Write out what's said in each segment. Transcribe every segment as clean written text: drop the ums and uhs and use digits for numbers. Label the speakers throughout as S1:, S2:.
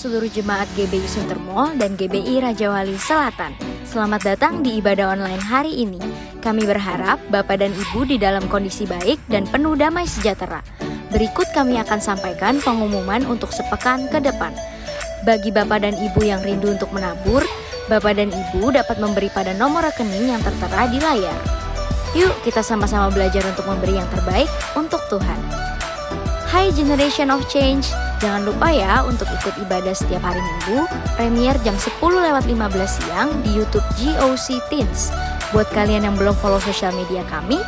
S1: seluruh jemaat GBI Suntermol dan GBI Raja Wali Selatan. Selamat datang di ibadah online hari ini. Kami berharap Bapak dan Ibu di dalam kondisi baik dan penuh damai sejahtera. Berikut kami akan sampaikan pengumuman untuk sepekan ke depan. Bagi Bapak dan Ibu yang rindu untuk menabur, Bapak dan Ibu dapat memberi pada nomor rekening yang tertera di layar. Yuk kita sama-sama belajar untuk memberi yang terbaik untuk Tuhan. Hai Generation of Change, jangan lupa ya untuk ikut ibadah setiap hari Minggu, premier jam 10:15 siang di YouTube GOC Teens. Buat kalian yang belum follow sosial media kami,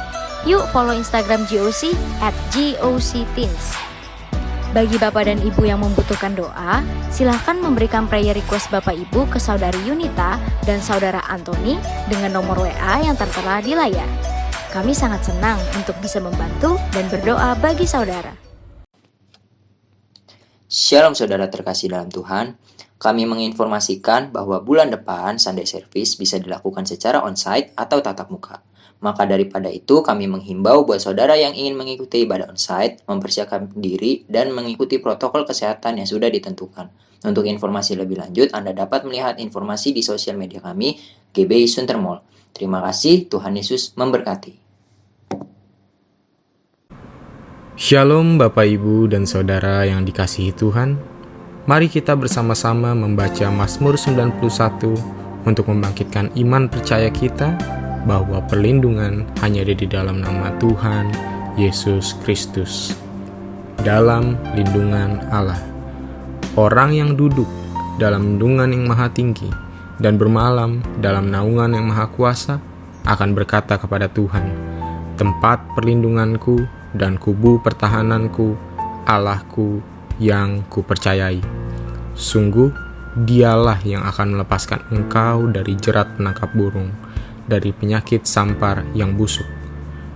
S1: yuk follow Instagram GOC @GOCTeens. Bagi Bapak dan Ibu yang membutuhkan doa, silahkan memberikan prayer request Bapak Ibu ke Saudari Yunita dan Saudara Anthony dengan nomor WA yang tertera di layar. Kami sangat senang untuk bisa membantu dan berdoa bagi saudara.
S2: Shalom saudara terkasih dalam Tuhan, kami menginformasikan bahwa bulan depan Sunday Service bisa dilakukan secara onsite atau tatap muka. Maka daripada itu kami menghimbau buat saudara yang ingin mengikuti ibadah onsite, mempersiapkan diri dan mengikuti protokol kesehatan yang sudah ditentukan. Untuk informasi lebih lanjut, Anda dapat melihat informasi di sosial media kami, GBI Suntermol. Terima kasih, Tuhan Yesus memberkati.
S3: Shalom Bapak Ibu dan Saudara yang dikasihi Tuhan. Mari kita bersama-sama membaca Mazmur 91 untuk membangkitkan iman percaya kita bahwa perlindungan hanya ada di dalam nama Tuhan Yesus Kristus. Dalam lindungan Allah, orang yang duduk dalam lindungan yang maha tinggi dan bermalam dalam naungan yang maha kuasa akan berkata kepada Tuhan, tempat perlindunganku dan kubu pertahananku, Allahku yang kupercayai. Sungguh, dialah yang akan melepaskan engkau dari jerat penangkap burung, dari penyakit sampar yang busuk.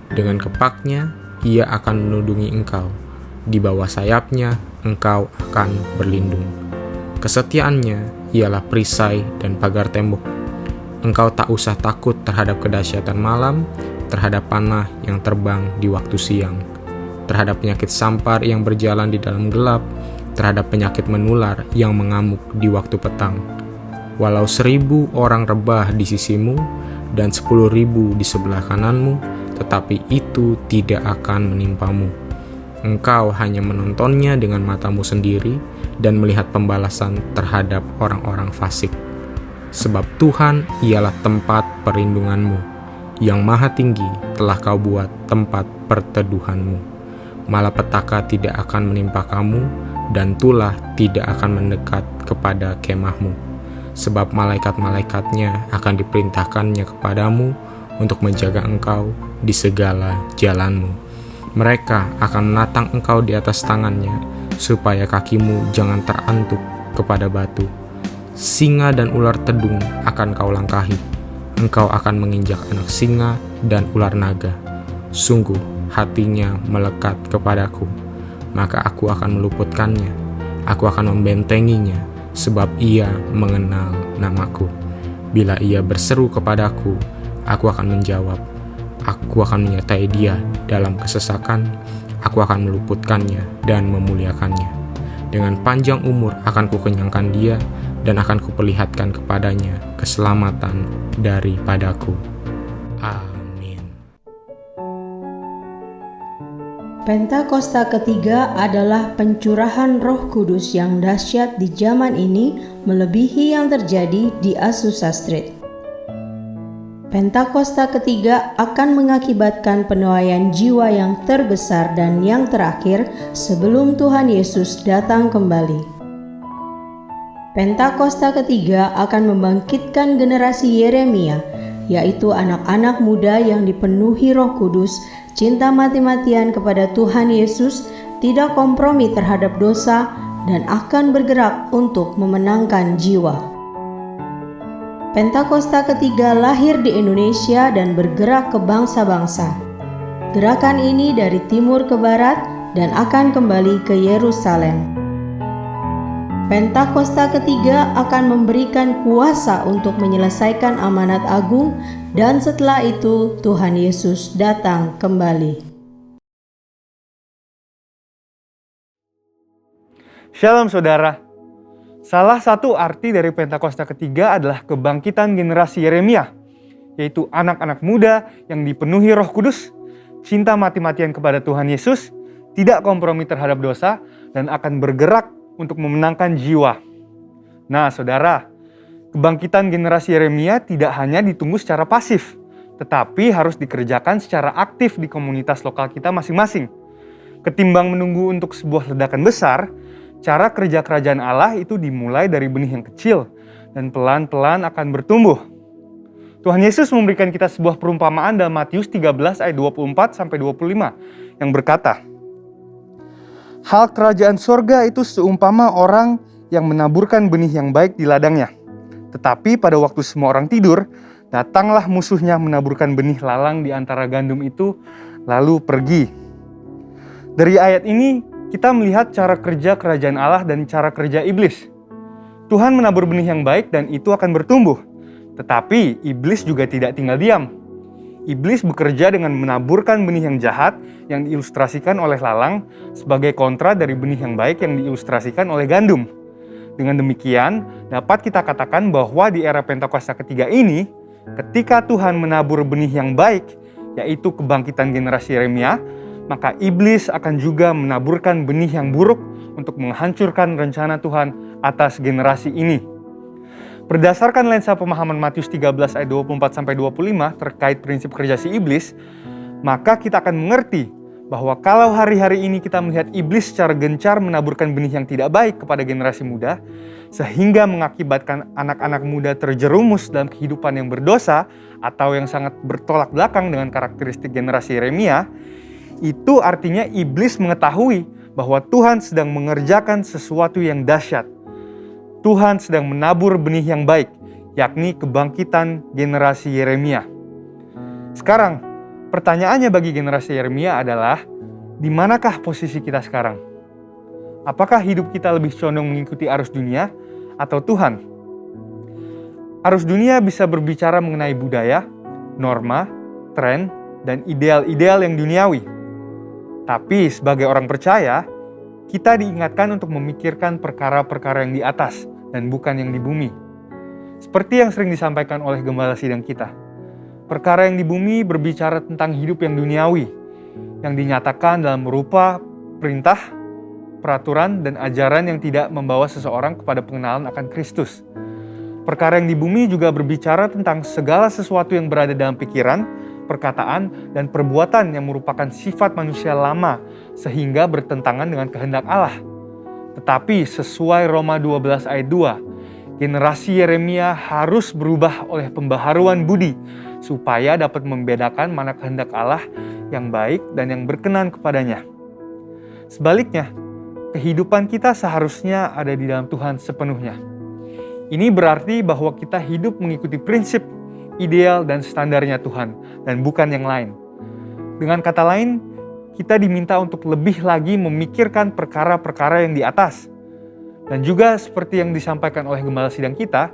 S3: Dengan kepaknya, ia akan menudungi engkau. Di bawah sayapnya, engkau akan berlindung. Kesetiaannya ialah perisai dan pagar tembok. Engkau tak usah takut terhadap kedahsyatan malam, terhadap panah yang terbang di waktu siang, terhadap penyakit sampar yang berjalan di dalam gelap, terhadap penyakit menular yang mengamuk di waktu petang. Walau 1.000 orang rebah di sisimu dan 10.000 di sebelah kananmu, tetapi itu tidak akan menimpamu. Engkau hanya menontonnya dengan matamu sendiri dan melihat pembalasan terhadap orang-orang fasik. Sebab Tuhan ialah tempat perlindunganmu, yang maha tinggi telah kau buat tempat perteduhanmu. Malapetaka tidak akan menimpa kamu, dan tulah tidak akan mendekat kepada kemahmu. Sebab malaikat-malaikatnya akan diperintahkannya kepadamu untuk menjaga engkau di segala jalanmu. Mereka akan menatang engkau di atas tangannya, supaya kakimu jangan terantuk kepada batu. Singa dan ular tedung akan kau langkahi. Engkau akan menginjak anak singa dan ular naga. Sungguh, hatinya melekat kepadaku, maka aku akan meluputkannya. Aku akan membentenginya, sebab ia mengenal namaku. Bila ia berseru kepadaku, aku akan menjawab. Aku akan menyertai dia dalam kesesakan. Aku akan meluputkannya dan memuliakannya. Dengan panjang umur akan kukenyangkan dia, dan akan kuperlihatkan kepadanya keselamatan daripadaku. Amin.
S4: Pentakosta ketiga adalah pencurahan Roh Kudus yang dahsyat di zaman ini, melebihi yang terjadi di Azusa Street. Pentakosta ketiga akan mengakibatkan penuaian jiwa yang terbesar dan yang terakhir sebelum Tuhan Yesus datang kembali. Pentakosta ketiga akan membangkitkan generasi Yeremia, yaitu anak-anak muda yang dipenuhi Roh Kudus, cinta mati-matian kepada Tuhan Yesus, tidak kompromi terhadap dosa, dan akan bergerak untuk memenangkan jiwa. Pentakosta ketiga lahir di Indonesia dan bergerak ke bangsa-bangsa. Gerakan ini dari timur ke barat dan akan kembali ke Yerusalem. Pentakosta ketiga akan memberikan kuasa untuk menyelesaikan amanat agung, dan setelah itu Tuhan Yesus datang kembali.
S5: Shalom saudara. Salah satu arti dari Pentakosta ketiga adalah kebangkitan generasi Yeremia, yaitu anak-anak muda yang dipenuhi Roh Kudus, cinta mati-matian kepada Tuhan Yesus, tidak kompromi terhadap dosa, dan akan bergerak untuk memenangkan jiwa. Nah, saudara, kebangkitan generasi Yeremia tidak hanya ditunggu secara pasif, tetapi harus dikerjakan secara aktif di komunitas lokal kita masing-masing. Ketimbang menunggu untuk sebuah ledakan besar, cara kerja kerajaan Allah itu dimulai dari benih yang kecil dan pelan-pelan akan bertumbuh. Tuhan Yesus memberikan kita sebuah perumpamaan dalam Matius 13 ayat 24-25 yang berkata, "Hal kerajaan sorga itu seumpama orang yang menaburkan benih yang baik di ladangnya. Tetapi pada waktu semua orang tidur, datanglah musuhnya menaburkan benih lalang di antara gandum itu, lalu pergi." Dari ayat ini, kita melihat cara kerja kerajaan Allah dan cara kerja iblis. Tuhan menabur benih yang baik dan itu akan bertumbuh. Tetapi iblis juga tidak tinggal diam. Iblis bekerja dengan menaburkan benih yang jahat yang diilustrasikan oleh lalang sebagai kontra dari benih yang baik yang diilustrasikan oleh gandum. Dengan demikian, dapat kita katakan bahwa di era Pentakosta ketiga ini, ketika Tuhan menabur benih yang baik, yaitu kebangkitan generasi Yeremia, maka iblis akan juga menaburkan benih yang buruk untuk menghancurkan rencana Tuhan atas generasi ini. Berdasarkan lensa pemahaman Matius 13 ayat 24-25 terkait prinsip kerja si iblis, maka kita akan mengerti bahwa kalau hari-hari ini kita melihat iblis secara gencar menaburkan benih yang tidak baik kepada generasi muda, sehingga mengakibatkan anak-anak muda terjerumus dalam kehidupan yang berdosa atau yang sangat bertolak belakang dengan karakteristik generasi Yeremia, itu artinya iblis mengetahui bahwa Tuhan sedang mengerjakan sesuatu yang dahsyat. Tuhan sedang menabur benih yang baik, yakni kebangkitan generasi Yeremia. Sekarang, pertanyaannya bagi generasi Yeremia adalah, di manakah posisi kita sekarang? Apakah hidup kita lebih condong mengikuti arus dunia atau Tuhan? Arus dunia bisa berbicara mengenai budaya, norma, tren, dan ideal-ideal yang duniawi. Tapi sebagai orang percaya, kita diingatkan untuk memikirkan perkara-perkara yang di atas dan bukan yang di bumi. Seperti yang sering disampaikan oleh gembala sidang kita. Perkara yang di bumi berbicara tentang hidup yang duniawi, yang dinyatakan dalam rupa perintah, peraturan, dan ajaran yang tidak membawa seseorang kepada pengenalan akan Kristus. Perkara yang di bumi juga berbicara tentang segala sesuatu yang berada dalam pikiran, perkataan, dan perbuatan yang merupakan sifat manusia lama sehingga bertentangan dengan kehendak Allah. Tetapi sesuai Roma 12 ayat 2, generasi Yeremia harus berubah oleh pembaharuan budi supaya dapat membedakan mana kehendak Allah yang baik dan yang berkenan kepadanya. Sebaliknya, kehidupan kita seharusnya ada di dalam Tuhan sepenuhnya. Ini berarti bahwa kita hidup mengikuti prinsip, ideal, dan standarnya Tuhan, dan bukan yang lain. Dengan kata lain, kita diminta untuk lebih lagi memikirkan perkara-perkara yang di atas. Dan juga seperti yang disampaikan oleh gembala sidang kita,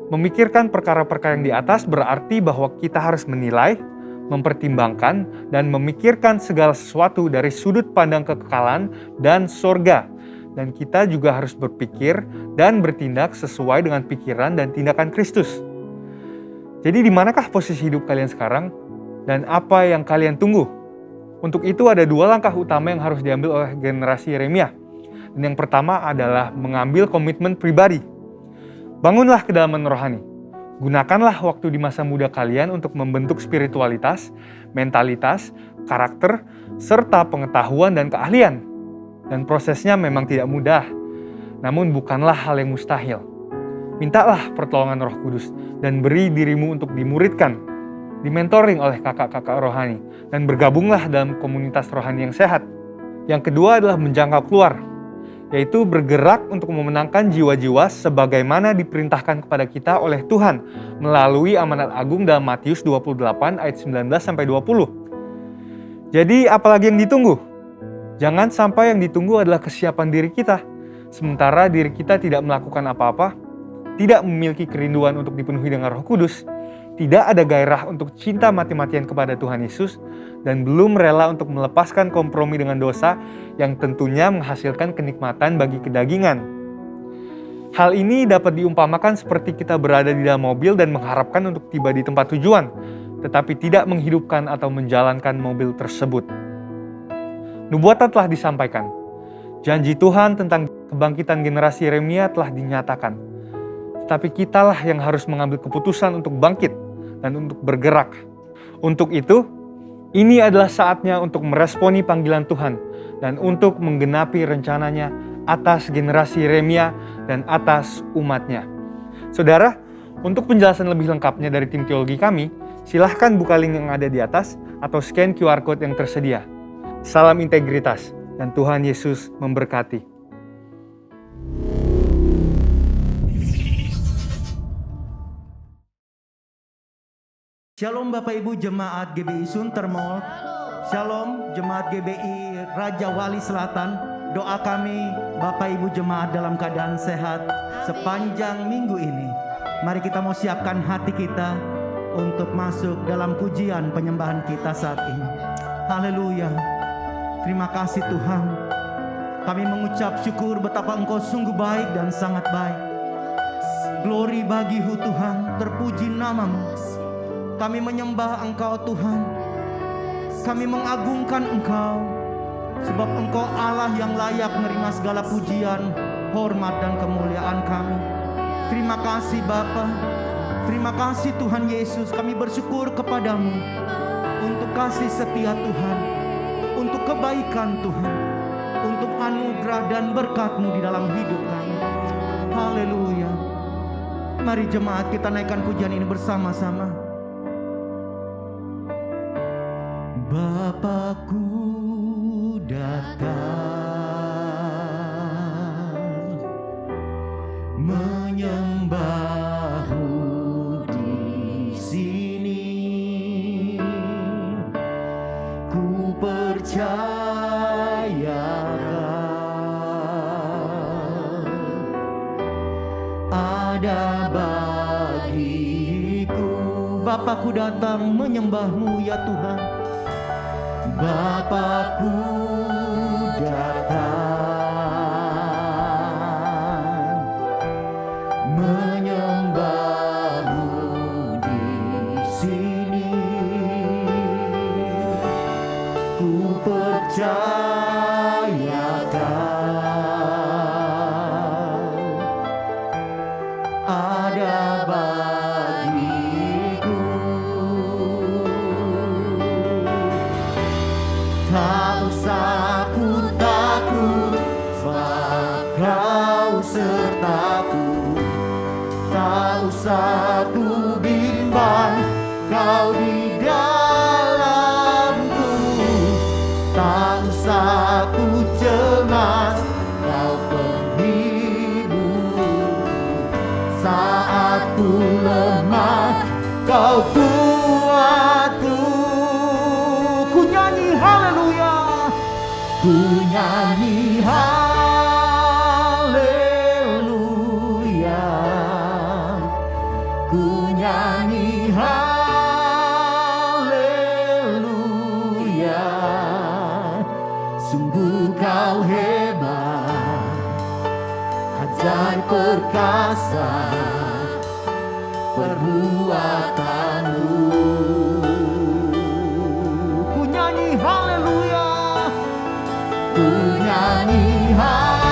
S5: memikirkan perkara-perkara yang di atas berarti bahwa kita harus menilai, mempertimbangkan, dan memikirkan segala sesuatu dari sudut pandang kekekalan dan sorga. Dan kita juga harus berpikir dan bertindak sesuai dengan pikiran dan tindakan Kristus. Jadi di manakah posisi hidup kalian sekarang dan apa yang kalian tunggu? Untuk itu ada dua langkah utama yang harus diambil oleh generasi Yeremia. Dan yang pertama adalah mengambil komitmen pribadi. Bangunlah kedalaman rohani. Gunakanlah waktu di masa muda kalian untuk membentuk spiritualitas, mentalitas, karakter, serta pengetahuan dan keahlian. Dan prosesnya memang tidak mudah, namun bukanlah hal yang mustahil. Mintalah pertolongan Roh Kudus dan beri dirimu untuk dimuridkan, dimentoring oleh kakak-kakak rohani, dan bergabunglah dalam komunitas rohani yang sehat. Yang kedua adalah menjangkau keluar, yaitu bergerak untuk memenangkan jiwa-jiwa sebagaimana diperintahkan kepada kita oleh Tuhan melalui amanat agung dalam Matius 28 ayat 19-20. Jadi apalagi yang ditunggu? Jangan sampai yang ditunggu adalah kesiapan diri kita, sementara diri kita tidak melakukan apa-apa, tidak memiliki kerinduan untuk dipenuhi dengan Roh Kudus, tidak ada gairah untuk cinta mati-matian kepada Tuhan Yesus, dan belum rela untuk melepaskan kompromi dengan dosa yang tentunya menghasilkan kenikmatan bagi kedagingan. Hal ini dapat diumpamakan seperti kita berada di dalam mobil dan mengharapkan untuk tiba di tempat tujuan, tetapi tidak menghidupkan atau menjalankan mobil tersebut. Nubuatan telah disampaikan. Janji Tuhan tentang kebangkitan generasi Yeremia telah dinyatakan. Tetapi kitalah yang harus mengambil keputusan untuk bangkit dan untuk bergerak. Untuk itu, ini adalah saatnya untuk meresponi panggilan Tuhan dan untuk menggenapi rencananya atas generasi Yeremia dan atas umatnya. Saudara, untuk penjelasan lebih lengkapnya dari tim teologi kami, silahkan buka link yang ada di atas atau scan QR Code yang tersedia. Salam integritas dan Tuhan Yesus memberkati.
S6: Shalom Bapak Ibu Jemaat GBI Suntermol. Shalom Jemaat GBI Raja Wali Selatan. Doa kami Bapak Ibu Jemaat dalam keadaan sehat sepanjang minggu ini. Mari kita mau siapkan hati kita untuk masuk dalam pujian penyembahan kita saat ini. Haleluya. Terima kasih Tuhan. Kami mengucap syukur betapa Engkau sungguh baik dan sangat baik. Glory bagi-Mu Tuhan, terpuji nama-Mu. Kami menyembah Engkau Tuhan. Kami mengagungkan Engkau. Sebab Engkau Allah yang layak menerima segala pujian, hormat dan kemuliaan kami. Terima kasih Bapa. Terima kasih Tuhan Yesus. Kami bersyukur kepadamu untuk kasih setia Tuhan, untuk kebaikan Tuhan, untuk anugerah dan berkat-Mu di dalam hidup kami. Haleluya. Mari jemaat kita naikkan pujian ini bersama-sama. Bapakku datang menyembah-Mu di sini. Ku percaya ada bagiku. Bapakku datang menyembah-Mu ya Tuhan. Bapakku datang menyembah-Mu di sini. Ku percayakan ada bagiku. Tak usah ku takut, sebab Kau sertaku. Tak usah ku bimbang, Kau di dalamku. Tak usah ku cemas, Kau penghibur. Saat ku lemah, Kau kuatku. Ku nyanyi haleluya. Ku nyanyi haleluya. Ku nyanyi haleluya. Sungguh Kau hebat, ajaib perkasa perbuatan-Mu. Ku nyanyi haleluya. Ku nyanyi haleluya.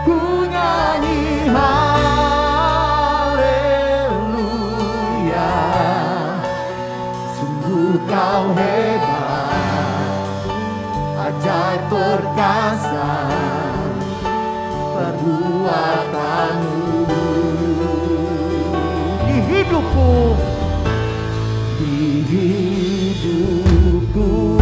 S6: Ku nyanyi haleluya. Sungguh Kau hebat, ajaib perkasa perbuatan-Mu di hidupku, di hidupku.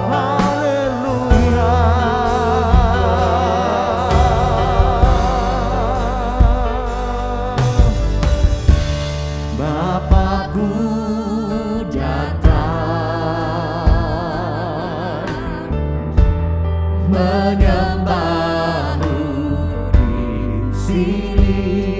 S6: Haleluya. Bapakku datang menyembah-Mu di sini.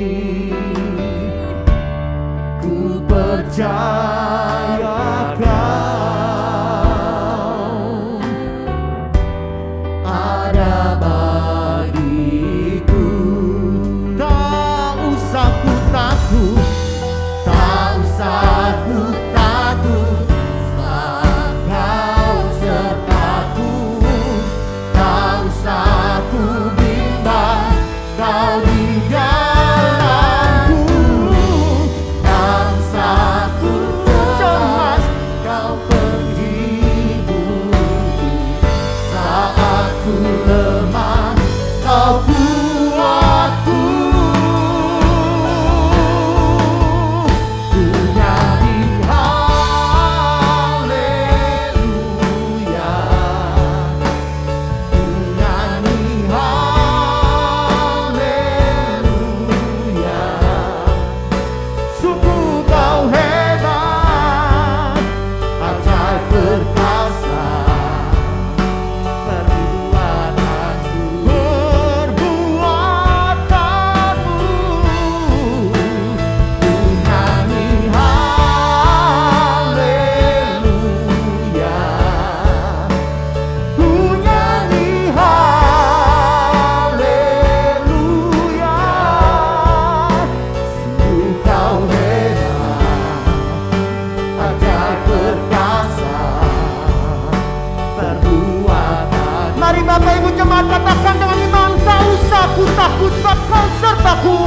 S6: sertaku.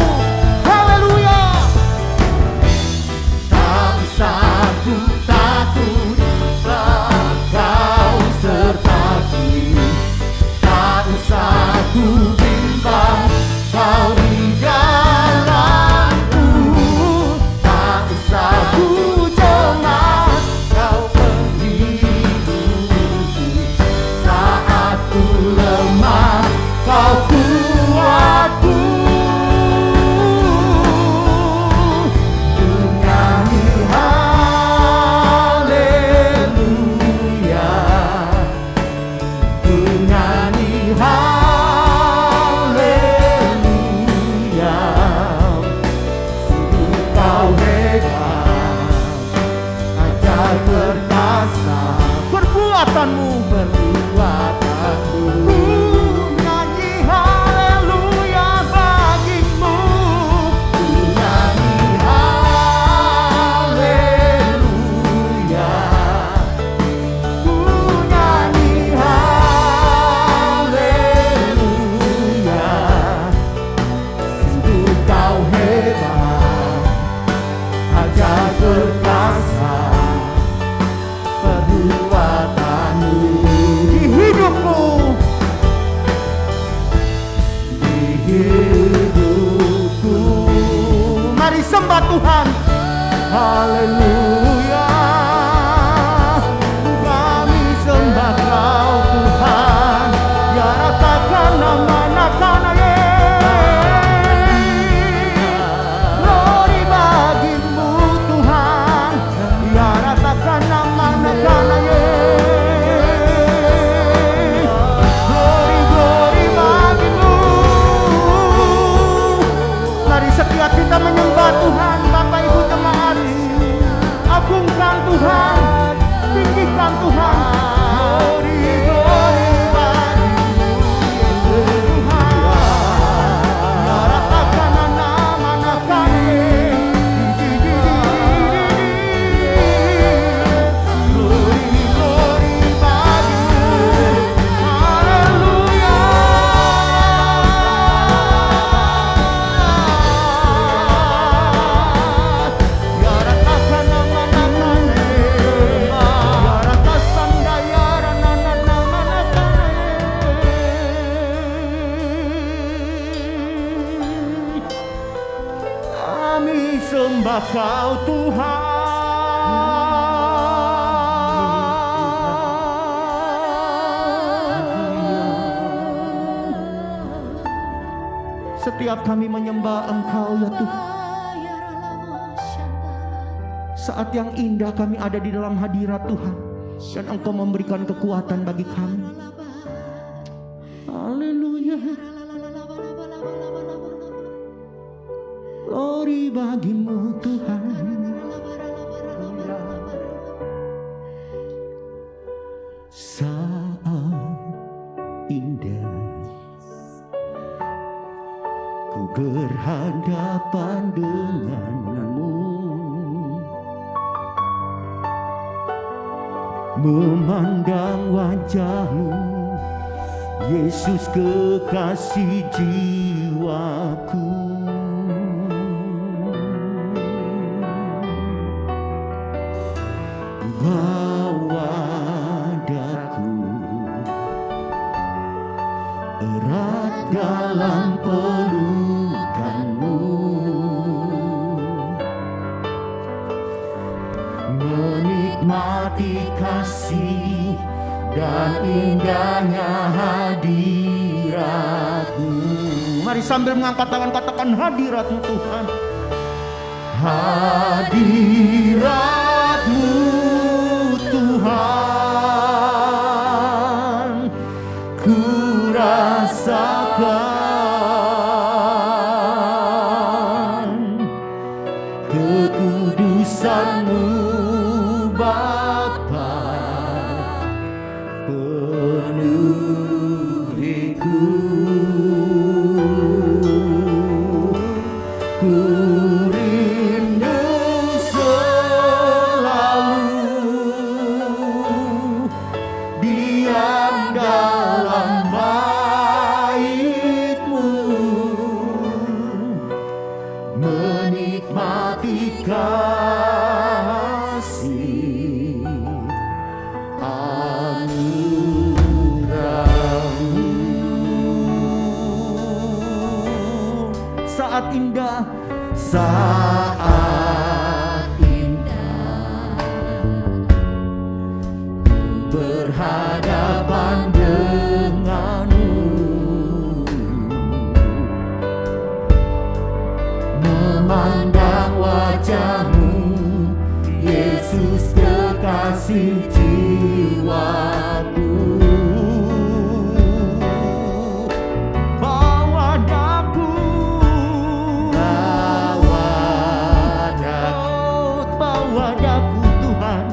S6: Haleluya. Tak usah ku takut, sebab Kau sertaku. Tak usah ku bimbang, Kau di dalamku. Tak usah ku cemas, Kau penghiburku. Saat ku lemah, Kau kuatku. Ku nyanyi haleluya, ku nyanyi haleluya. Sungguh Kau hebat, ajar perkasa, perbuatanmu. Ku nyanyi haleluya bagimu. Ku nyanyi haleluya, ku nyanyi haleluya. Sungguh Kau hebat, ajar perkasa, perbuatanmu di hidupku, di hidupku. Mari sembah Tuhan. Haleluya. Kami sembah Kau Tuhan, ya ratakan nama-Nama Glory bagimu Tuhan, ya ratakan nama-Nama Glory, glory bagimu. Mari setiap kita menyembah Tuhan. Bapak Ibu jemaat, agungkan Tuhan, tinggikan Tuhan. Glory, glory bagimu Tuhan, ya ratakan nama-Nama Glory, glory bagimu. Haleluya. Ya ratakan nama-Nama, ya ratakan daya nama-Nama. Kami sembah Kau Tuhan. Setiap kami menyembah Engkau ya Tuhan, saat yang indah kami ada di dalam hadirat Tuhan, dan Engkau memberikan kekuatan bagi kami. Haleluya. Glory bagimu Tuhan. Saat indah ku berhadapan denganmu, memandang wajahmu, Yesus kekasih jiwaku. Bawa daku erat dalam pelukanmu, menikmati kasih dan indahnya hadiratmu. Mari sambil mengangkat tangan katakan hadiratmu Tuhan. Hadiratmu Tuhan, ku rasakan kekudusan-Mu Bapa, penuh diriku. Ku rindu saat indah berhadapan denganmu, memandang wajahmu, Yesus kekasih jiwaku. Bawa daku Tuhan,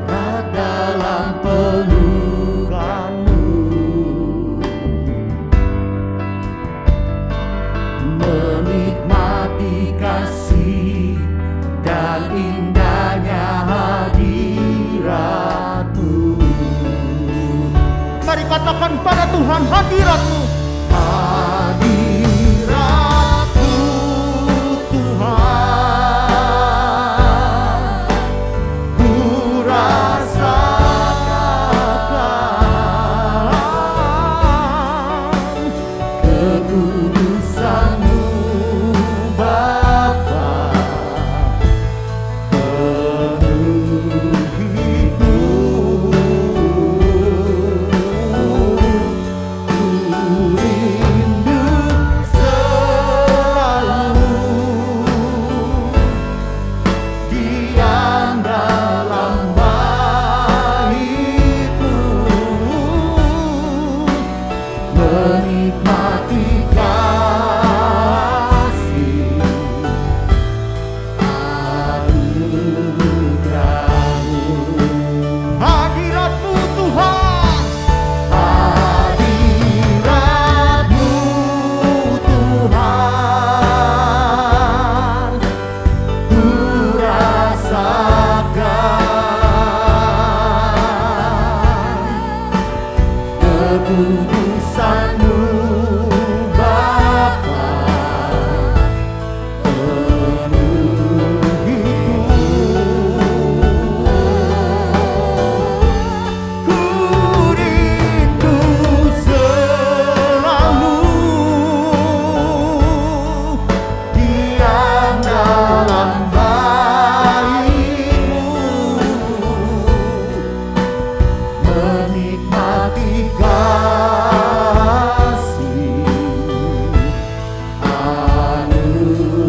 S6: erat dalam pelukanmu, menikmati kasih dan indahnya hadirat-Mu. Mari katakan pada Tuhan, hadirat-Mu. Hadirat-Mu Tuhan, ku rasakan kekudusan-Mu Bapa, penuhiku. Rindu selalu diam dalam baitmu, menikmati kasih anugerah-Mu. Hadirat-Mu Tuhan, hadirat-Mu Tuhan, ku rasakan kekudusan-Mu Bapa, penuhiku. Ku rindu selalu diam dalam baitmu, menikmati kasih anugerah-Mu,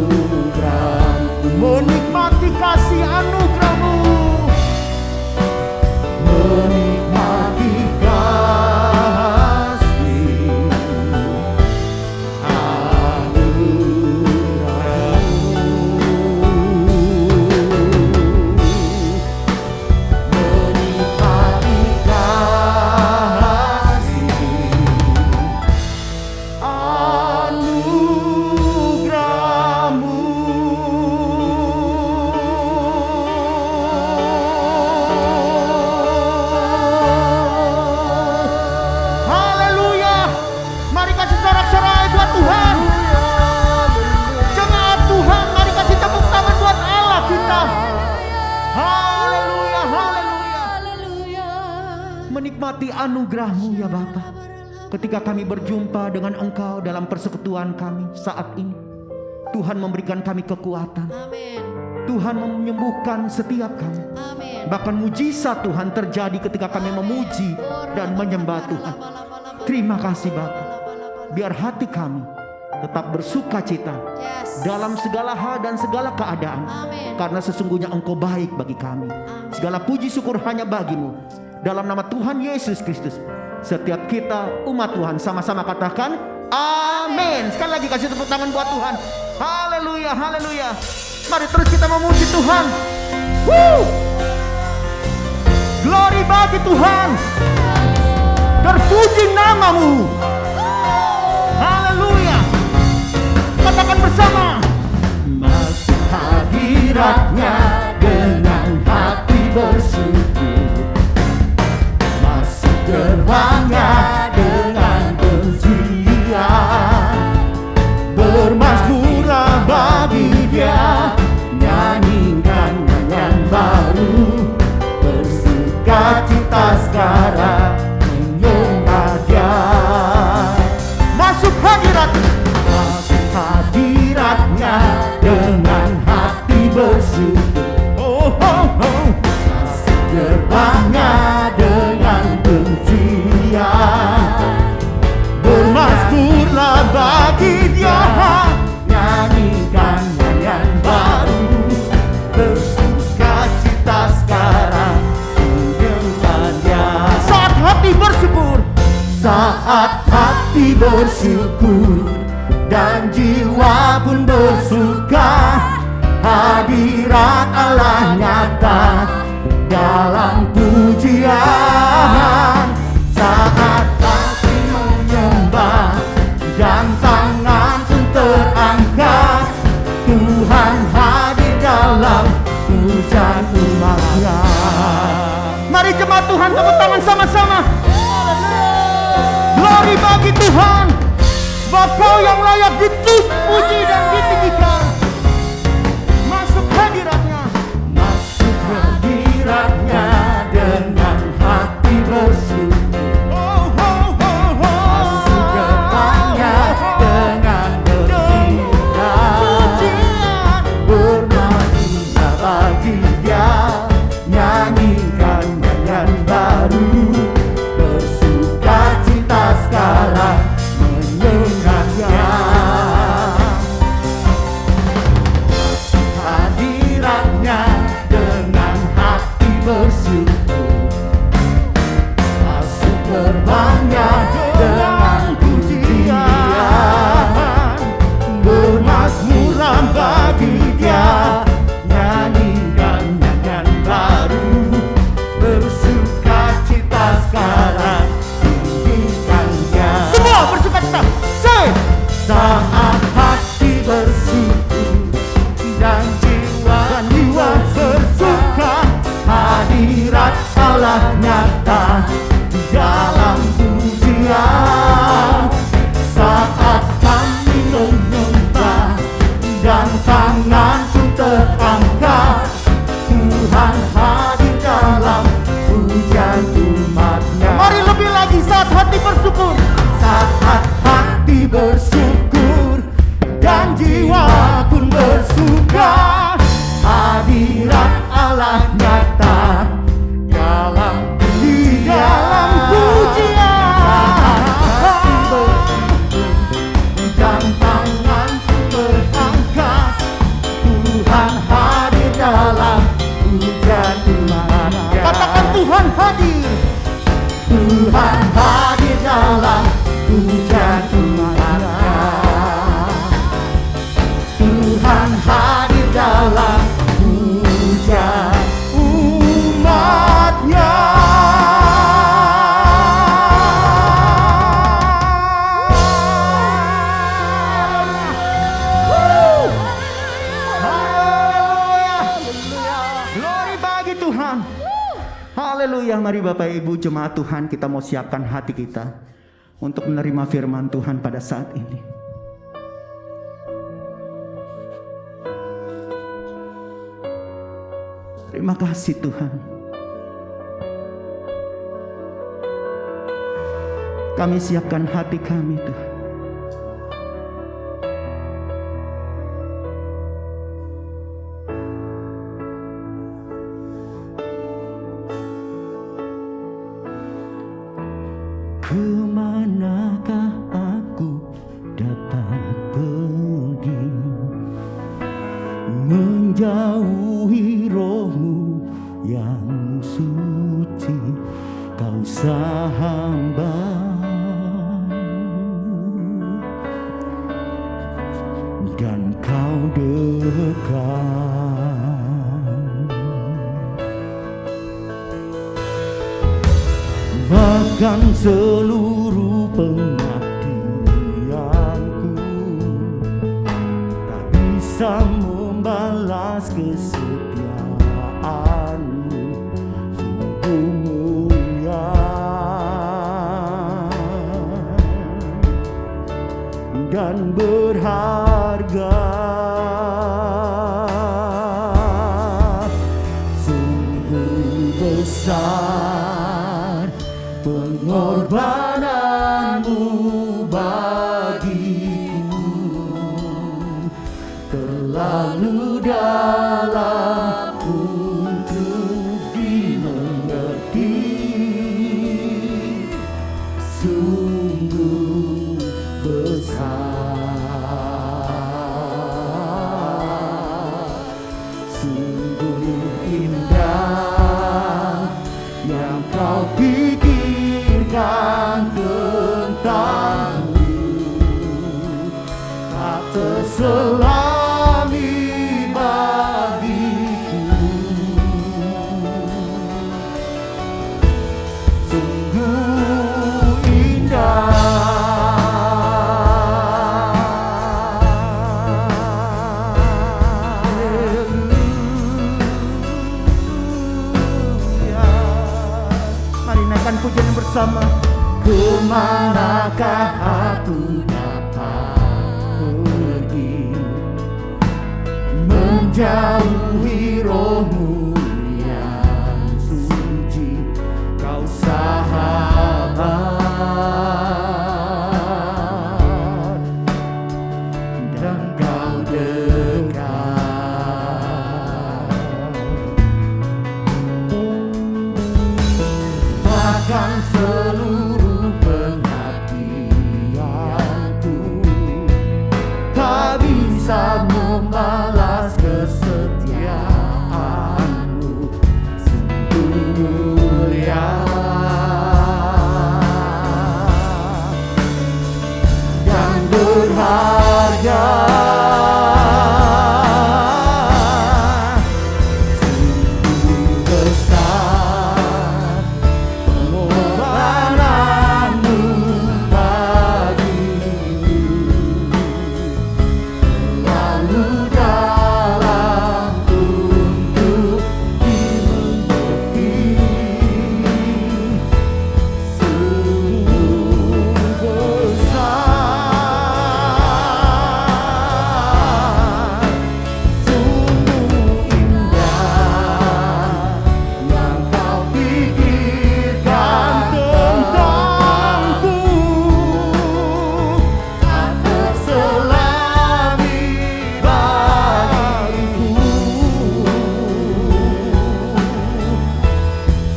S6: menikmati kasih anugerah-Mu, menikmati kasih Haleluya. Mari kasih sorak-sorai buat Tuhan. Jemaat Tuhan, mari kasih tepuk tangan buat Allah kita. Haleluya, haleluya. Menikmati anugerah-Mu ya Bapa. Ketika kami berjumpa dengan Engkau dalam persekutuan kami saat ini, Tuhan memberikan kami kekuatan. Tuhan menyembuhkan setiap kami. Bahkan mujizat Tuhan terjadi ketika kami memuji dan menyembah Tuhan. Terima kasih Bapa. Biar hati kami tetap bersuka cita dalam segala hal dan segala keadaan. Karena sesungguhnya Engkau baik bagi kami. Segala puji syukur hanya bagi-Mu. Dalam nama Tuhan Yesus Kristus, setiap kita umat Tuhan sama-sama katakan amin. Sekali lagi kasih tepuk tangan buat Tuhan. Haleluya, haleluya. Mari terus kita memuji Tuhan. Glory bagi Tuhan. Terpuji nama-Mu. Haleluya. Katakan bersama. Masuk hadirat-Nya dengan hati bersyukur, masuk gerbang-Nya dengan pujian, bermazmurlah bagi Dia, nyanyikan nyanyian baru, bersukacita sekarang menyembah Dia. Masuk hadirat-Nya bersyukur dan jiwa pun bersuka. Hadirat Allah nyata dalam pujian. Saat hati menyembah dan tangan pun terangkat, Tuhan hadir dalam pujian umatnya. Mari jemaat Tuhan tepuk tangan sama-sama. Glory bagi Tuhan, sebab Kau yang layak dipuji dan ditinggikan. Masuk hadiratnya, masuk hadiratnya dengan hati bersyukur. Masuk gerbangnya dengan bersinar. Bermatilah bagi Dia, nyanyikan nyanyian baru. Bersuka cita sekarang menyenangnya. Hadiratnya dengan hati bersyukur. Masuk gerbangnya dengan pujian. Bermazmuran bagi Dia, nyanyikan nyanyian baru. Bersuka cita sekarang tinggikannya. Semua bersuka cita. Say! Saat hati bersyukur dan jiwa bersuka, hadirat Allah nyata di dalam pujian. Saat kami menyembah dan tanganku terangkat, Tuhan hadir dalam pujian umatnya. Mari lebih lagi saat hati bersyukur. Saat hati bersyukur dan jiwa pun bersuka, hadirat Allah nyata dalam pujian. Saat hati bersyukur dan tangan pun terangkat, Tuhan hadir dalam pujian umatnya. Katakan Tuhan hadir. Tuhan hadir dalam pujian umatnya. Tuhan hadir dalam pujian umatnya. Haleluya. Glory bagi Tuhan. Haleluya. Mari Bapak Ibu jemaat Tuhan, kita mau siapkan hati kita untuk menerima firman Tuhan pada saat ini. Terima kasih Tuhan. Kami siapkan hati kami Tuhan. Kemanakah aku dapat pergi, menjauhi roh-Mu yang suci, Kau sahamba. Dan Kau dekat, bahkan seluruh pengabdianku tak bisa membalas kesetiaan-Mu, sungguh mulia dan berharga. Sungguh besar pengorbanan-Mu bagiku, terlalu dalam untuk dimengerti. Sungguh besar, sungguh indah yang Kau pikirkan terselami bagiku. Sungguh indah. Mari naikkan pujian bersama. Kemanakah aku dapat pergi, menjauhi rohmu yang suci, kau sahabat dan kau dekat. Bahkan seluruh pengabdianku tak bisa membalas kesetiaanmu. Sungguh mulia dan berharga. Sungguh besar pengorbananmu bagiku. Lalu dalam untuk dimengerti. Sungguh besar, sungguh indah yang kau pikirkan tentangku. Tak terselami bagiku.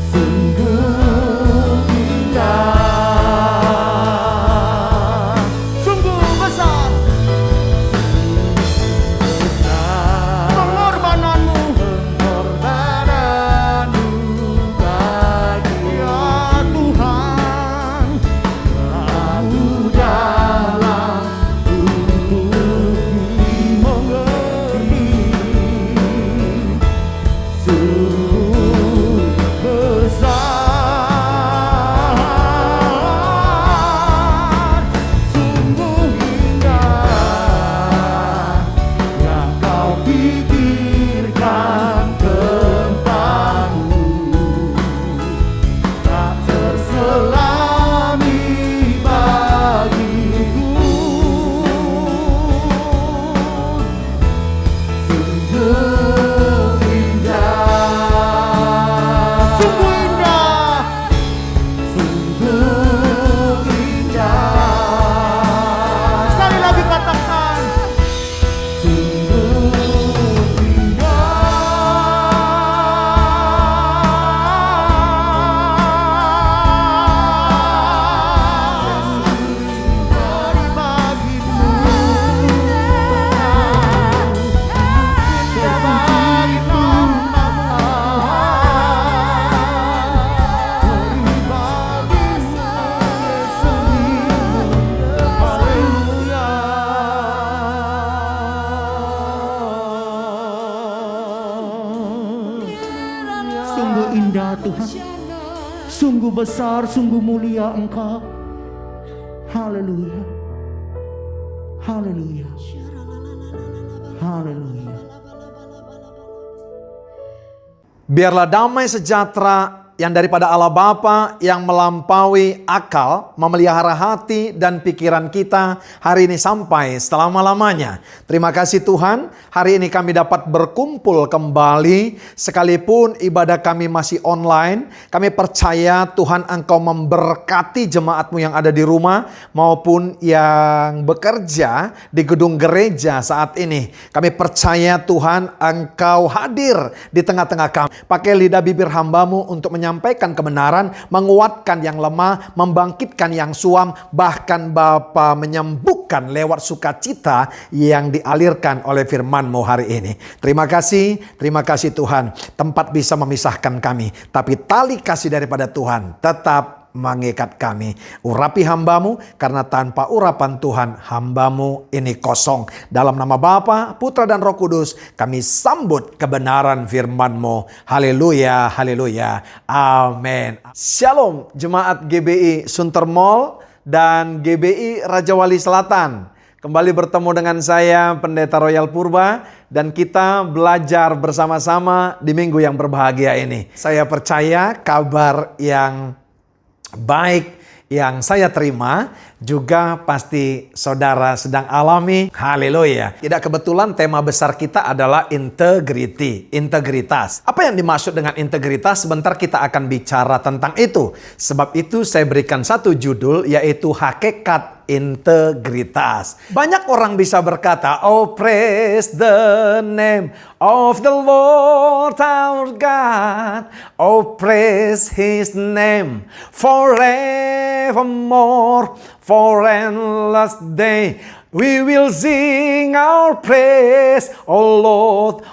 S6: Sungguh indah, sungguh besar pengorbananmu bagi ya Tuhan. Lalu dalam untuk dimengerti. Sungguh besar, sungguh indah yang kau pikirkan tentangku. Tak terselami bagiku. Sungguh indah, sungguh indah, sungguh indah. Sekali lagi katakan, sungguh indah bagimu. Terbagi sungguh indah Tuhan, sungguh besar, sungguh mulia Engkau. Haleluya, haleluya, haleluya.
S7: Biarlah damai sejahtera yang daripada Allah Bapa yang melampaui akal, memelihara hati dan pikiran kita hari ini sampai selama-lamanya. Terima kasih Tuhan, hari ini kami dapat berkumpul kembali. Sekalipun ibadah kami masih online, kami percaya Tuhan Engkau memberkati jemaat-Mu yang ada di rumah maupun yang bekerja di gedung gereja saat ini. Kami percaya Tuhan Engkau hadir di tengah-tengah kami. Pakai lidah bibir hamba-Mu untuk menyampaikan kebenaran, menguatkan yang lemah, membangkitkan yang suam, bahkan Bapa menyembuhkan lewat sukacita yang dialirkan oleh firman-Mu hari ini. Terima kasih Tuhan. Tempat bisa memisahkan kami, tapi tali kasih daripada Tuhan tetap mengikat kami. Urapi hambamu, karena tanpa urapan Tuhan, hambamu ini kosong. Dalam nama Bapa, Putra dan Roh Kudus, kami sambut kebenaran firman-Mu. Haleluya, haleluya, amin. Shalom jemaat GBI Sunter Mall dan GBI Raja Wali Selatan. Kembali bertemu dengan saya, Pendeta Royal Purba, dan kita belajar bersama-sama di minggu yang berbahagia ini. Saya percaya kabar yang baik yang saya terima juga pasti saudara sedang alami. Haleluya. Tidak kebetulan tema besar kita adalah integrity, integritas. Apa yang dimaksud dengan integritas? Sebentar kita akan bicara tentang itu. Sebab itu saya berikan satu judul, yaitu hakikat integritas. Banyak orang bisa berkata, oh praise the name of the Lord our God. Oh praise His name forevermore. For endless day we will sing our praise, oh Lord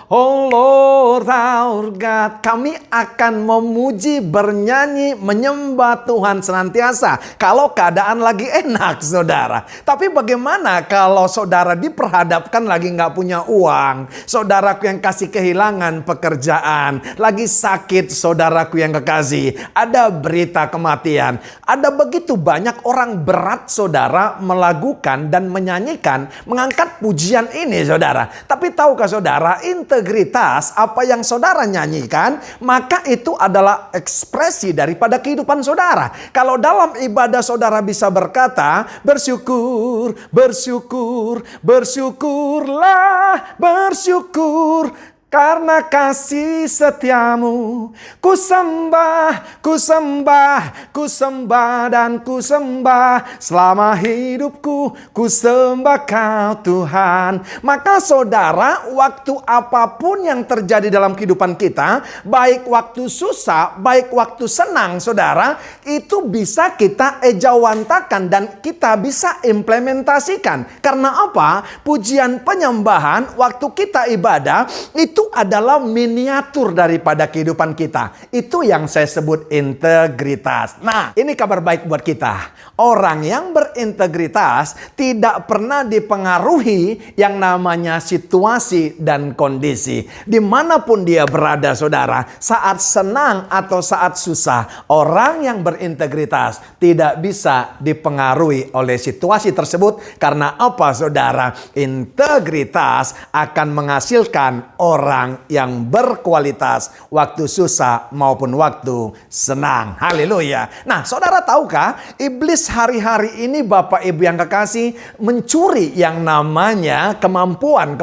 S7: our God. Kami akan memuji, bernyanyi, menyembah Tuhan senantiasa kalau keadaan lagi enak, saudara. Tapi bagaimana kalau saudara diperhadapkan lagi nggak punya uang, saudaraku yang kasih kehilangan pekerjaan, lagi sakit saudaraku yang kekasih, ada berita kematian. Ada begitu banyak orang berat saudara melakukan dan menyanyikan, mengangkat pujian ini saudara. Tapi tahukah saudara, integritas apa yang saudara nyanyikan, maka itu adalah ekspresi daripada kehidupan saudara. Kalau dalam ibadah saudara bisa berkata, bersyukur, bersyukur, bersyukurlah, bersyukur, karena kasih setiamu, ku sembah, ku sembah, ku sembah dan ku sembah. Selama hidupku, ku sembah Kau Tuhan. Maka saudara, waktu apapun yang terjadi dalam kehidupan kita, baik waktu susah, baik waktu senang saudara, itu bisa kita ejawantakan dan kita bisa implementasikan. Karena apa? Pujian penyembahan waktu kita ibadah, itu adalah miniatur daripada kehidupan kita. Itu yang saya sebut integritas. Nah, ini kabar baik buat kita. Orang yang berintegritas tidak pernah dipengaruhi yang namanya situasi dan kondisi. Dimanapun dia berada saudara, saat senang atau saat susah, orang yang berintegritas tidak bisa dipengaruhi oleh situasi tersebut. Karena apa saudara? Integritas akan menghasilkan orang yang berkualitas waktu susah maupun waktu senang. Haleluya. Nah, saudara tahukah, iblis hari-hari ini Bapak Ibu yang kekasih mencuri yang namanya kemampuan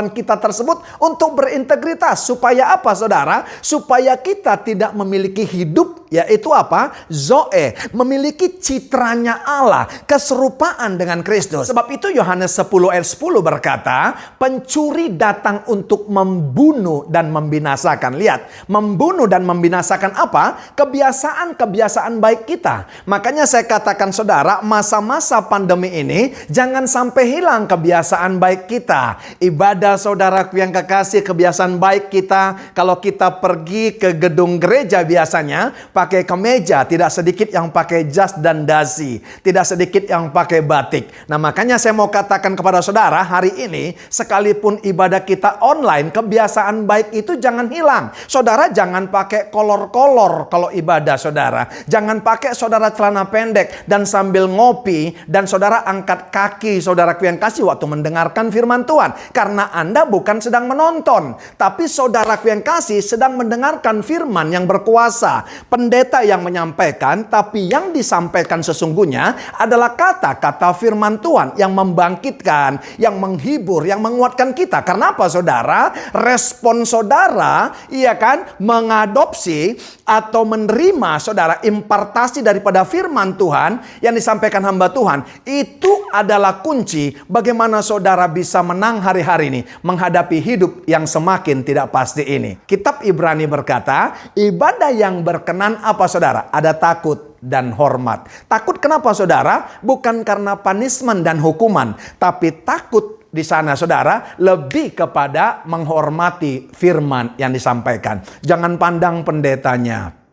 S7: kita tersebut untuk berintegritas. Supaya apa saudara? Supaya kita tidak memiliki hidup, yaitu apa? Zoe, memiliki citranya Allah, keserupaan dengan Kristus. Sebab itu Yohanes 10 ayat 10 berkata, pencuri datang untuk membunuh dan membinasakan. Lihat, membunuh dan membinasakan apa? Kebiasaan-kebiasaan baik kita. Makanya saya katakan saudara, masa-masa pandemi ini jangan sampai hilang kebiasaan baik kita. Ibadah saudaraku yang kekasih, kebiasaan baik kita. Kalau kita pergi ke gedung gereja biasanya pakai kemeja, tidak sedikit yang pakai jas dan dasi, tidak sedikit yang pakai batik. Nah, makanya saya mau katakan kepada saudara, hari ini sekalipun ibadah kita online, kebiasaan baik itu jangan hilang. Saudara jangan pakai kolor-kolor kalau ibadah saudara. Jangan pakai saudara celana pendek dan sambil ngopi dan saudara angkat kaki saudaraku yang kasih waktu mendengarkan firman Tuhan. Karena Anda bukan sedang menonton, tapi saudaraku yang kasih sedang mendengarkan firman yang berkuasa. Pendeta yang menyampaikan, tapi yang disampaikan sesungguhnya adalah kata-kata firman Tuhan yang membangkitkan, yang menghibur, yang menguatkan kita. Karena apa saudara? Respon saudara, iya kan, mengadopsi atau menerima saudara impartasi daripada firman Tuhan yang disampaikan hamba Tuhan, itu adalah kunci bagaimana saudara bisa menang hari-hari ini menghadapi hidup yang semakin tidak pasti ini. Kitab Ibrani berkata, ibadah yang berkenan apa saudara? Ada takut dan hormat. Takut kenapa saudara? Bukan karena punishment dan hukuman, tapi takut di sana saudara lebih kepada menghormati firman yang disampaikan. Jangan pandang pendetanya.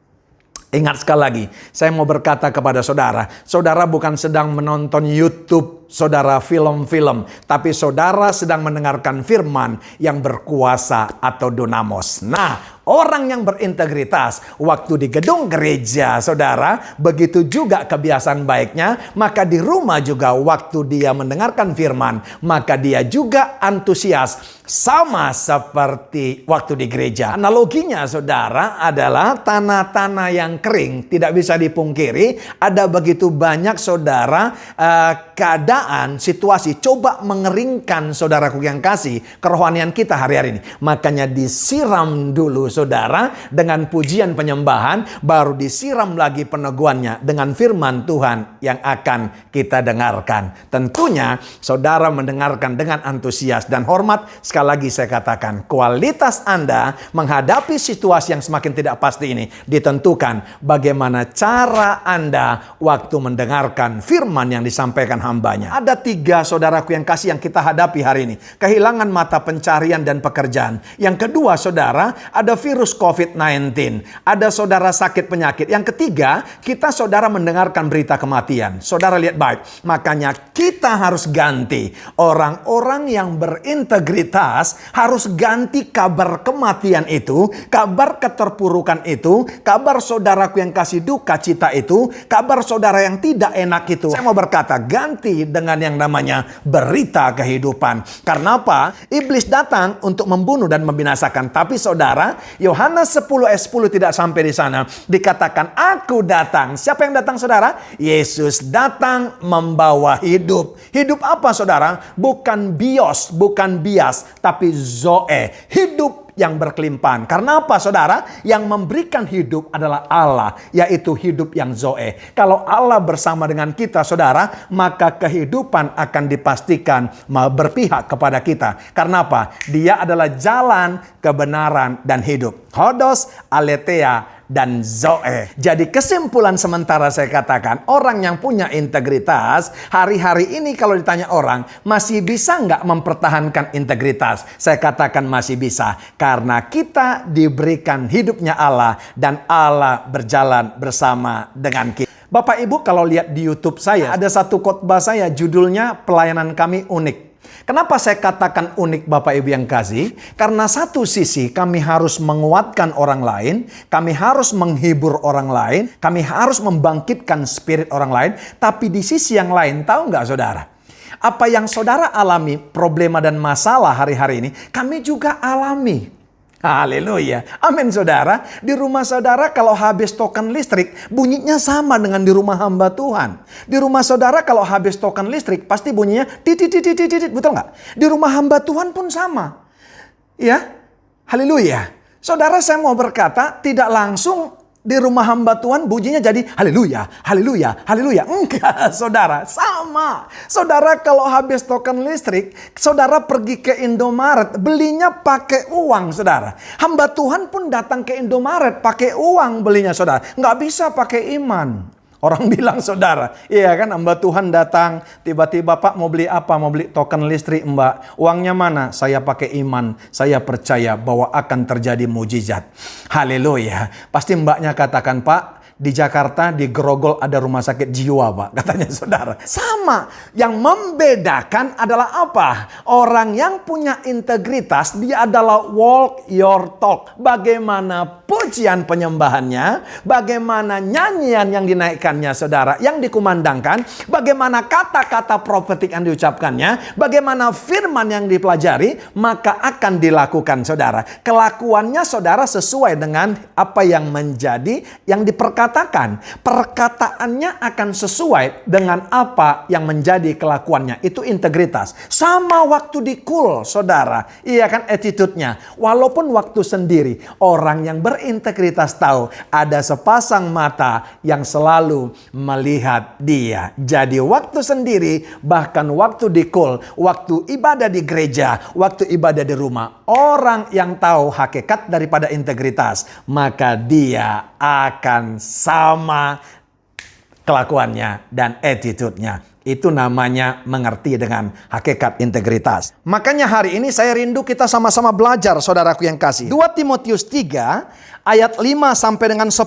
S7: Ingat sekali lagi, saya mau berkata kepada saudara, saudara bukan sedang menonton YouTube, saudara film-film, tapi saudara sedang mendengarkan firman yang berkuasa atau dunamos. Nah, orang yang berintegritas waktu di gedung gereja, saudara, begitu juga kebiasaan baiknya, maka di rumah juga waktu dia mendengarkan firman, maka dia juga antusias sama seperti waktu di gereja. Analoginya, saudara, adalah tanah-tanah yang kering. Tidak bisa dipungkiri, ada begitu banyak, saudara, keadaan, situasi coba mengeringkan, saudaraku yang kasih, kerohanian kita hari-hari ini. Makanya disiram dulu, saudara, dengan pujian penyembahan, baru disiram lagi peneguhannya dengan firman Tuhan yang akan kita dengarkan. Tentunya saudara mendengarkan dengan antusias dan hormat. Sekali lagi saya katakan, kualitas Anda menghadapi situasi yang semakin tidak pasti ini ditentukan bagaimana cara Anda waktu mendengarkan firman yang disampaikan hambanya. Ada 3, saudaraku yang kasih, yang kita hadapi hari ini. Kehilangan mata pencarian dan pekerjaan. Yang kedua, saudara, ada virus COVID-19. Ada saudara sakit penyakit. Yang ketiga, kita saudara mendengarkan berita kematian. Saudara lihat baik. Makanya kita harus ganti. Orang-orang yang berintegritas harus ganti kabar kematian itu, kabar keterpurukan itu, kabar saudaraku yang kasih duka cita itu, kabar saudara yang tidak enak itu. Saya mau berkata, ganti dengan yang namanya berita kehidupan. Karena apa? Iblis datang untuk membunuh dan membinasakan. Tapi saudara, Yohanes 10 ayat 10 tidak sampai di sana. Dikatakan, aku datang. Siapa yang datang, saudara? Yesus datang membawa hidup. Hidup apa, saudara? Bukan bios, bukan bias, tapi zoe. Hidup yang berkelimpahan. Karena apa, saudara? Yang memberikan hidup adalah Allah, yaitu hidup yang zoe. Kalau Allah bersama dengan kita, saudara, maka kehidupan akan dipastikan berpihak kepada kita. Karena apa? Dia adalah jalan, kebenaran, dan hidup. Hodos, aletheia, dan zoe. Jadi kesimpulan sementara saya katakan, orang yang punya integritas, hari-hari ini kalau ditanya orang, masih bisa nggak mempertahankan integritas? Saya katakan masih bisa. Karena kita diberikan hidupnya Allah, dan Allah berjalan bersama dengan kita. Bapak Ibu kalau lihat di YouTube saya, ada satu khotbah saya, judulnya Pelayanan Kami Unik. Kenapa saya katakan unik, Bapak Ibu yang kasih? Karena satu sisi kami harus menguatkan orang lain, kami harus menghibur orang lain, kami harus membangkitkan spirit orang lain. Tapi di sisi yang lain, tahu nggak saudara? Apa yang saudara alami, problema dan masalah hari-hari ini, kami juga alami. Haleluya. Amin, saudara. Di rumah saudara kalau habis token listrik, bunyinya sama dengan di rumah hamba Tuhan. Di rumah saudara kalau habis token listrik, pasti bunyinya titit. Betul nggak? Di rumah hamba Tuhan pun sama. Ya. Haleluya. Saudara, saya mau berkata, tidak langsung di rumah hamba Tuhan bunyinya jadi haleluya, haleluya, haleluya. Enggak, saudara. Sama. Saudara kalau habis token listrik, saudara pergi ke Indomaret, belinya pakai uang, saudara. Hamba Tuhan pun datang ke Indomaret pakai uang belinya, saudara. Nggak bisa pakai iman. Orang bilang, saudara, iya kan, hamba Tuhan datang, tiba-tiba, Pak mau beli apa? Mau beli token listrik, Mbak. Uangnya mana? Saya pakai iman. Saya percaya bahwa akan terjadi mujizat. Haleluya. Pasti mbaknya katakan, Pak, di Jakarta, di Grogol ada rumah sakit jiwa, Pak. Katanya saudara. Sama. Yang membedakan adalah apa? Orang yang punya integritas, dia adalah walk your talk. Bagaimana pujian penyembahannya, bagaimana nyanyian yang dinaikkannya, saudara, yang dikumandangkan, bagaimana kata-kata profetik yang diucapkannya, bagaimana firman yang dipelajari, maka akan dilakukan, saudara. Kelakuannya, saudara, sesuai dengan apa yang menjadi, yang diperkatakan. Perkataannya akan sesuai dengan apa yang menjadi kelakuannya. Itu integritas. Sama waktu di kul, saudara. Iya kan, attitude-nya. Walaupun waktu sendiri, orang yang berintegritas tahu ada sepasang mata yang selalu melihat dia. Jadi waktu sendiri, bahkan waktu di kul, waktu ibadah di gereja, waktu ibadah di rumah, orang yang tahu hakikat daripada integritas, maka dia akan sama kelakuannya dan attitude-nya. Itu namanya mengerti dengan hakikat integritas. Makanya hari ini saya rindu kita sama-sama belajar, saudaraku yang kasih. 2 Timotius 3 ayat 5 sampai dengan 10.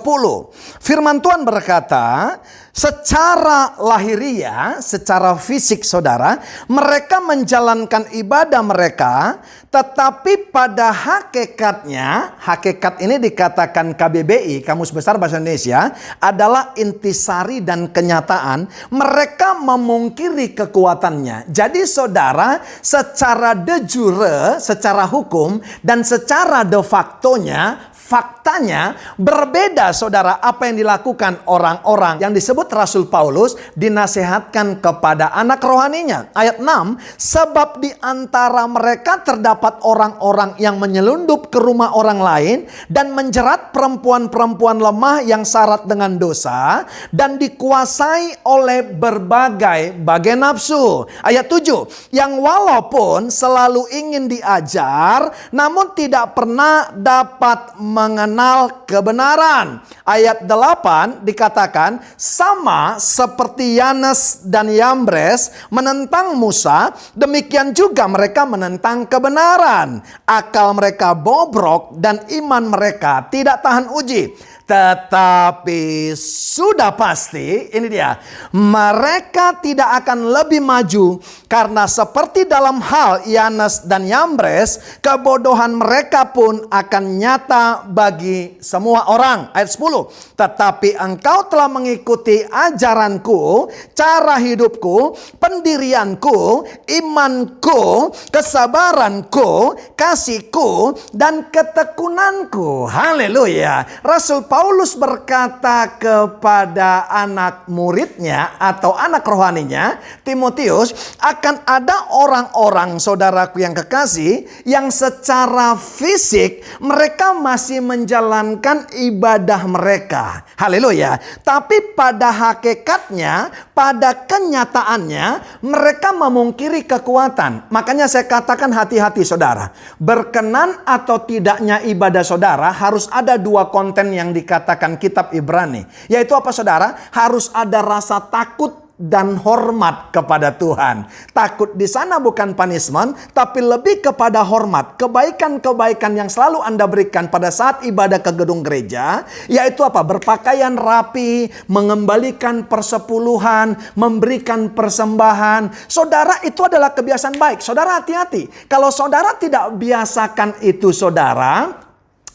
S7: Firman Tuhan berkata, secara lahiriah, secara fisik saudara, mereka menjalankan ibadah mereka, tetapi pada hakikatnya, hakikat ini dikatakan KBBI, Kamus Besar Bahasa Indonesia, adalah intisari dan kenyataan, mereka memungkiri kekuatannya. Jadi saudara, secara de jure, secara hukum, dan secara de factonya, faktanya berbeda saudara apa yang dilakukan orang-orang yang disebut Rasul Paulus dinasihatkan kepada anak rohaninya. Ayat 6, sebab di antara mereka terdapat orang-orang yang menyelundup ke rumah orang lain dan menjerat perempuan-perempuan lemah yang syarat dengan dosa dan dikuasai oleh berbagai nafsu. Ayat 7, yang walaupun selalu ingin diajar namun tidak pernah dapat mengenal kebenaran. Ayat 8 dikatakan, sama seperti Yanes dan Yambres menentang Musa, demikian juga mereka menentang kebenaran. Akal mereka bobrok dan iman mereka tidak tahan uji. Tetapi sudah pasti, ini dia, mereka tidak akan lebih maju karena seperti dalam hal Yanes dan Yambres, kebodohan mereka pun akan nyata bagi semua orang. Ayat 10, tetapi engkau telah mengikuti ajaranku, cara hidupku, pendirianku, imanku, kesabaranku, kasihku, dan ketekunanku. Haleluya. Rasul Paulus berkata kepada anak muridnya atau anak rohaninya, Timotius, akan ada orang-orang saudaraku yang kekasih yang secara fisik mereka masih menjalankan ibadah mereka. Haleluya. Tapi pada hakikatnya, pada kenyataannya mereka memungkiri kekuatan. Makanya saya katakan hati-hati saudara. Berkenan atau tidaknya ibadah saudara harus ada dua konten yang dikatakan kitab Ibrani. Yaitu apa saudara? Harus ada rasa takut dan hormat kepada Tuhan. Takut di sana bukan punishment, tapi lebih kepada hormat. Kebaikan-kebaikan yang selalu Anda berikan pada saat ibadah ke gedung gereja, yaitu apa? Berpakaian rapi, mengembalikan persepuluhan, memberikan persembahan. Saudara, itu adalah kebiasaan baik. Saudara hati-hati. Kalau saudara tidak biasakan itu saudara,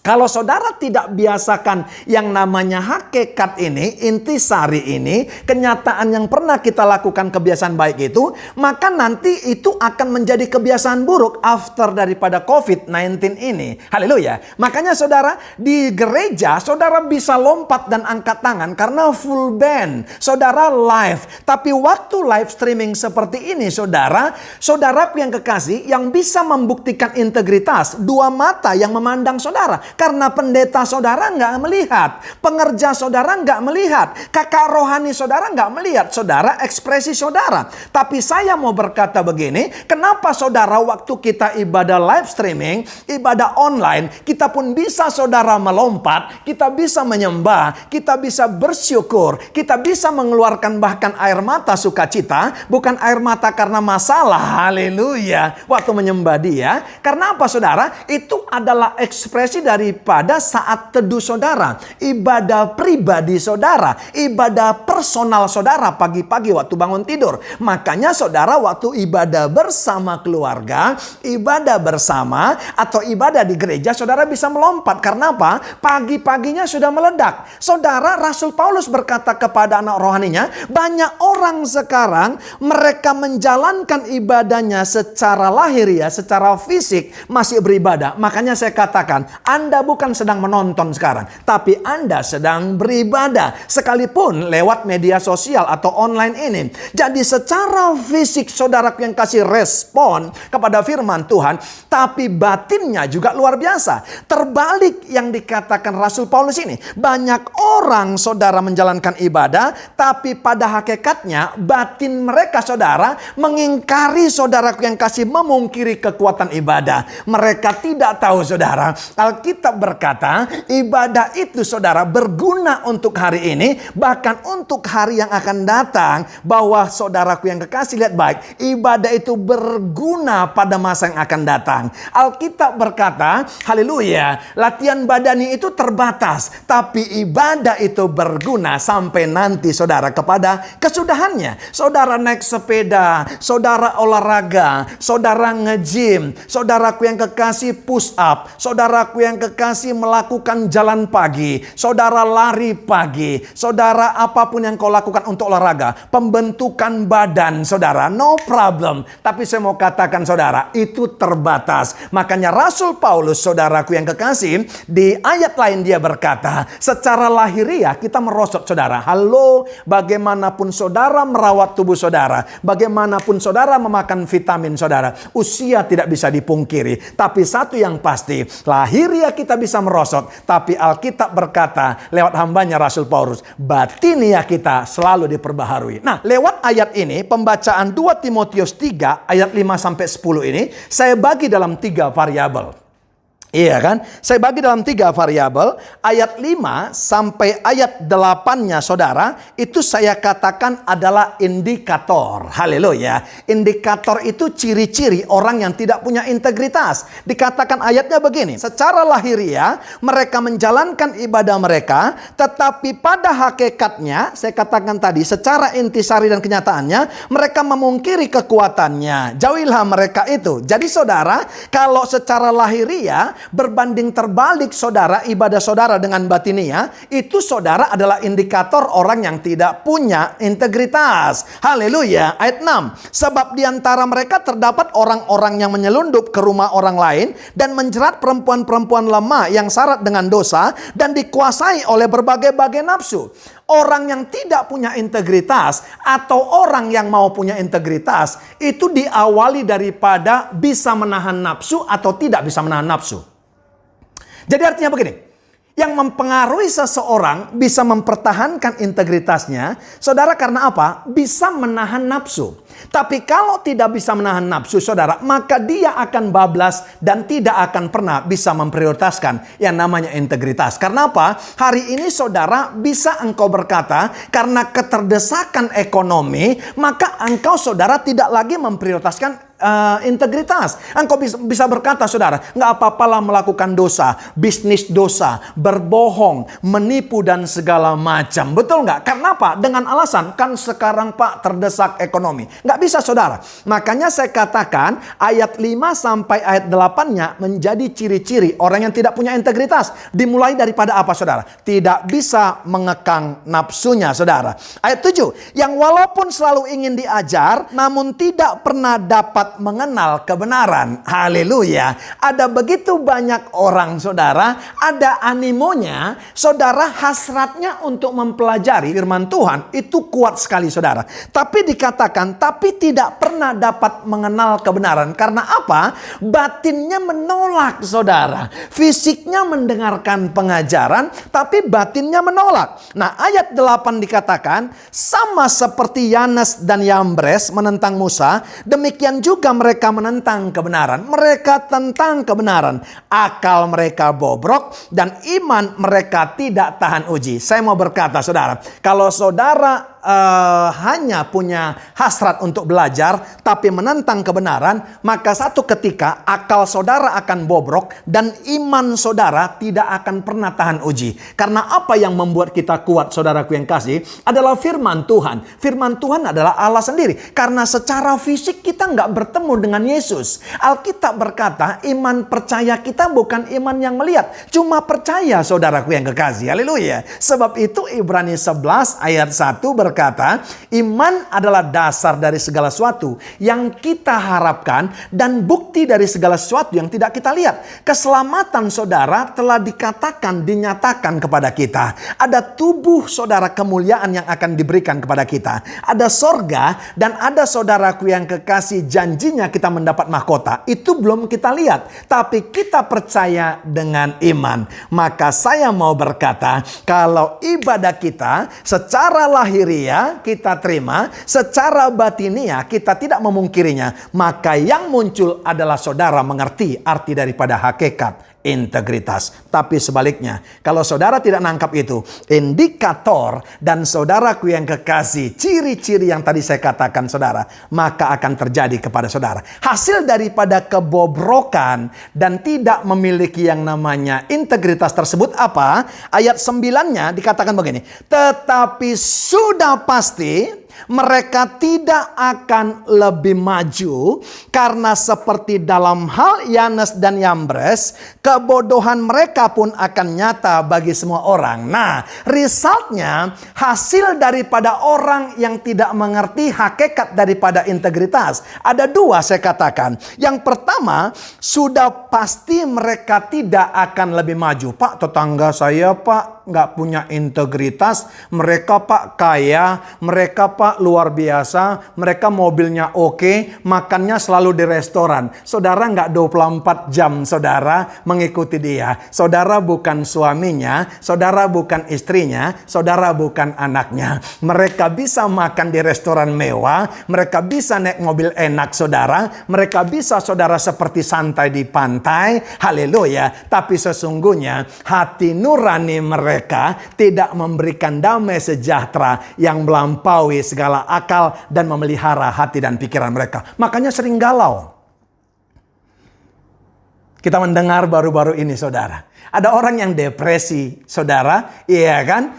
S7: kalau saudara tidak biasakan yang namanya hakikat ini, intisari ini, kenyataan yang pernah kita lakukan kebiasaan baik itu, maka nanti itu akan menjadi kebiasaan buruk after daripada COVID-19 ini. Haleluya. Makanya saudara, di gereja saudara bisa lompat dan angkat tangan karena full band. Saudara live. Tapi waktu live streaming seperti ini saudaraku yang kekasih, yang bisa membuktikan integritas, dua mata yang memandang saudara. Karena pendeta saudara nggak melihat, pengerja saudara nggak melihat, kakak rohani saudara nggak melihat, saudara ekspresi saudara. Tapi saya mau berkata begini, kenapa saudara waktu kita ibadah live streaming, ibadah online, kita pun bisa saudara melompat, kita bisa menyembah, kita bisa bersyukur, kita bisa mengeluarkan bahkan air mata sukacita, bukan air mata karena masalah, haleluya, waktu menyembah Dia. Karena apa saudara? Itu adalah ekspresi daripada saat teduh saudara, ibadah pribadi saudara, ibadah personal saudara pagi-pagi waktu bangun tidur. Makanya saudara waktu ibadah bersama keluarga, ibadah bersama atau ibadah di gereja, saudara bisa melompat. Karena apa? Pagi-paginya sudah meledak. Saudara, Rasul Paulus berkata kepada anak rohaninya, banyak orang sekarang mereka menjalankan ibadahnya secara lahiriah, secara fisik masih beribadah. Makanya saya katakan, Anda bukan sedang menonton sekarang, tapi Anda sedang beribadah. Sekalipun lewat media sosial atau online ini. Jadi secara fisik saudaraku yang kasih respon kepada firman Tuhan, tapi batinnya juga luar biasa. Terbalik yang dikatakan Rasul Paulus ini. Banyak orang saudara menjalankan ibadah, tapi pada hakikatnya batin mereka saudara mengingkari saudaraku yang kasih, memungkiri kekuatan ibadah. Mereka tidak tahu saudara, Alkitab Alkitab berkata, ibadah itu saudara berguna untuk hari ini, bahkan untuk hari yang akan datang. Bahwa saudaraku yang kekasih, lihat baik, ibadah itu berguna pada masa yang akan datang. Alkitab berkata, haleluya, latihan badani itu terbatas, tapi ibadah itu berguna sampai nanti saudara kepada kesudahannya. Saudara naik sepeda, saudara olahraga, saudara nge-gym, saudaraku yang kekasih push up, saudaraku yang kekasih melakukan jalan pagi, saudara lari pagi, saudara apapun yang kau lakukan untuk olahraga, pembentukan badan saudara, no problem. Tapi saya mau katakan saudara, itu terbatas. Makanya Rasul Paulus, saudaraku yang kekasih, di ayat lain dia berkata, secara lahiriah kita merosot saudara. Halo, bagaimanapun saudara merawat tubuh saudara, bagaimanapun saudara memakan vitamin saudara, usia tidak bisa dipungkiri. Tapi satu yang pasti, lahiriah kita bisa merosot, tapi Alkitab berkata lewat hambanya Rasul Paulus, batiniah kita selalu diperbaharui. Nah, lewat ayat ini, pembacaan 2 Timotius 3 ayat 5-10 ini, saya bagi dalam 3 variabel. Iya kan? Saya bagi dalam 3 variabel. Ayat 5 sampai ayat 8-nya saudara, itu saya katakan adalah indikator. Haleluya. Indikator itu ciri-ciri orang yang tidak punya integritas. Dikatakan ayatnya begini, secara lahiriah mereka menjalankan ibadah mereka, tetapi pada hakikatnya, saya katakan tadi, secara intisari dan kenyataannya, mereka memungkiri kekuatannya. Jauhilah mereka itu. Jadi saudara, kalau secara lahiriah berbanding terbalik saudara, ibadah saudara dengan batiniah, itu saudara adalah indikator orang yang tidak punya integritas. Haleluya. Ayat 6. Sebab di antara mereka terdapat orang-orang yang menyelundup ke rumah orang lain dan menjerat perempuan-perempuan lemah yang syarat dengan dosa dan dikuasai oleh berbagai-bagai nafsu. Orang yang tidak punya integritas atau orang yang mau punya integritas itu diawali daripada bisa menahan nafsu atau tidak bisa menahan nafsu. Jadi artinya begini, yang mempengaruhi seseorang bisa mempertahankan integritasnya, saudara, karena apa? Bisa menahan nafsu. Tapi kalau tidak bisa menahan nafsu saudara, maka dia akan bablas dan tidak akan pernah bisa memprioritaskan yang namanya integritas. Karena apa? Hari ini saudara, bisa engkau berkata, karena keterdesakan ekonomi, maka engkau saudara tidak lagi memprioritaskan integritas. Engkau bisa berkata saudara, nggak apa-apalah melakukan dosa, bisnis dosa, berbohong, menipu dan segala macam. Betul nggak? Karena apa? Dengan alasan kan sekarang Pak terdesak ekonomi. Nggak bisa saudara. Makanya saya katakan ayat 5 sampai ayat 8-nya menjadi ciri-ciri orang yang tidak punya integritas. Dimulai daripada apa saudara? Tidak bisa mengekang nafsunya saudara. Ayat 7, yang walaupun selalu ingin diajar namun tidak pernah dapat mengenal kebenaran. Haleluya. Ada begitu banyak orang saudara, ada animonya saudara, hasratnya untuk mempelajari firman Tuhan itu kuat sekali saudara. Tapi dikatakan tapi tidak pernah dapat mengenal kebenaran. Karena apa? Batinnya menolak saudara. Fisiknya mendengarkan pengajaran tapi batinnya menolak. Nah, ayat 8 dikatakan sama seperti Yanes dan Yambres menentang Musa, demikian juga mereka menentang kebenaran. Mereka tentang kebenaran. Akal mereka bobrok dan iman mereka tidak tahan uji. Saya mau berkata saudara, kalau saudara hanya punya hasrat untuk belajar tapi menentang kebenaran, maka satu ketika akal saudara akan bobrok dan iman saudara tidak akan pernah tahan uji. Karena apa yang membuat kita kuat saudaraku yang kasih adalah firman Tuhan. Firman Tuhan adalah Allah sendiri. Karena secara fisik kita nggak bertemu dengan Yesus. Alkitab berkata iman percaya kita bukan iman yang melihat, cuma percaya saudaraku yang kekasih. Haleluya. Sebab itu Ibrani 11 ayat 1 berkata, iman adalah dasar dari segala sesuatu yang kita harapkan dan bukti dari segala sesuatu yang tidak kita lihat. Keselamatan saudara telah dikatakan, dinyatakan kepada kita. Ada tubuh saudara kemuliaan yang akan diberikan kepada kita. Ada sorga dan ada saudaraku yang kekasih janjinya kita mendapat mahkota. Itu belum kita lihat, tapi kita percaya dengan iman. Maka saya mau berkata, kalau ibadah kita secara lahiriah kita terima, secara batiniah kita tidak memungkirinya, maka yang muncul adalah saudara mengerti arti daripada hakikat integritas. Tapi sebaliknya, kalau saudara tidak nangkap itu, indikator dan saudaraku yang kekasih, ciri-ciri yang tadi saya katakan saudara, maka akan terjadi kepada saudara. Hasil daripada kebobrokan dan tidak memiliki yang namanya integritas tersebut apa? Ayat 9-nya dikatakan begini, tetapi sudah pasti mereka tidak akan lebih maju karena seperti dalam hal Yanes dan Yambres, kebodohan mereka pun akan nyata bagi semua orang. Nah, resultnya hasil daripada orang yang tidak mengerti hakikat daripada integritas. Ada dua saya katakan. Yang pertama, sudah pasti mereka tidak akan lebih maju. Pak, tetangga saya Pak nggak punya integritas, mereka Pak kaya, mereka Pak luar biasa, mereka mobilnya oke, makannya selalu di restoran. Saudara nggak 24 jam saudara mengikuti dia. Saudara bukan suaminya, saudara bukan istrinya, saudara bukan anaknya. Mereka bisa makan di restoran mewah, mereka bisa naik mobil enak saudara, mereka bisa saudara seperti santai di pantai, haleluya. Tapi sesungguhnya hati nurani mereka tidak memberikan damai sejahtera yang melampaui segala akal dan memelihara hati dan pikiran mereka. Makanya sering galau. Kita mendengar baru-baru ini saudara, ada orang yang depresi saudara, iya kan,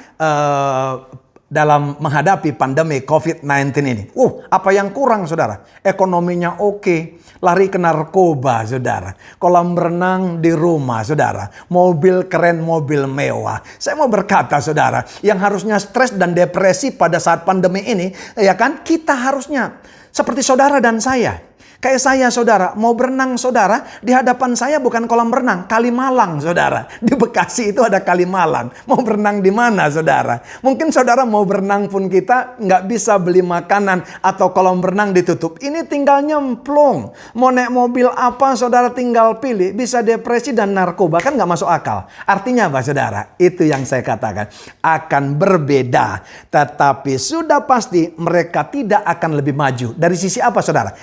S7: dalam menghadapi pandemi COVID-19 ini. Apa yang kurang saudara? Ekonominya oke, lari ke narkoba saudara, kolam renang di rumah saudara, mobil keren, mobil mewah. Saya mau berkata saudara, yang harusnya stres dan depresi pada saat pandemi ini, ya kan, kita harusnya seperti saudara dan saya. Kayak saya saudara, mau berenang saudara, di hadapan saya bukan kolam renang, Kalimalang saudara. Di Bekasi itu ada Kalimalang. Mau berenang di mana saudara? Mungkin saudara mau berenang pun kita nggak bisa beli makanan atau kolam renang ditutup. Ini tinggal nyemplung. Mau naik mobil apa saudara tinggal pilih. Bisa depresi dan narkoba, kan nggak masuk akal. Artinya apa saudara? Itu yang saya katakan. Akan berbeda. Tetapi sudah pasti mereka tidak akan lebih maju. Dari sisi apa saudara?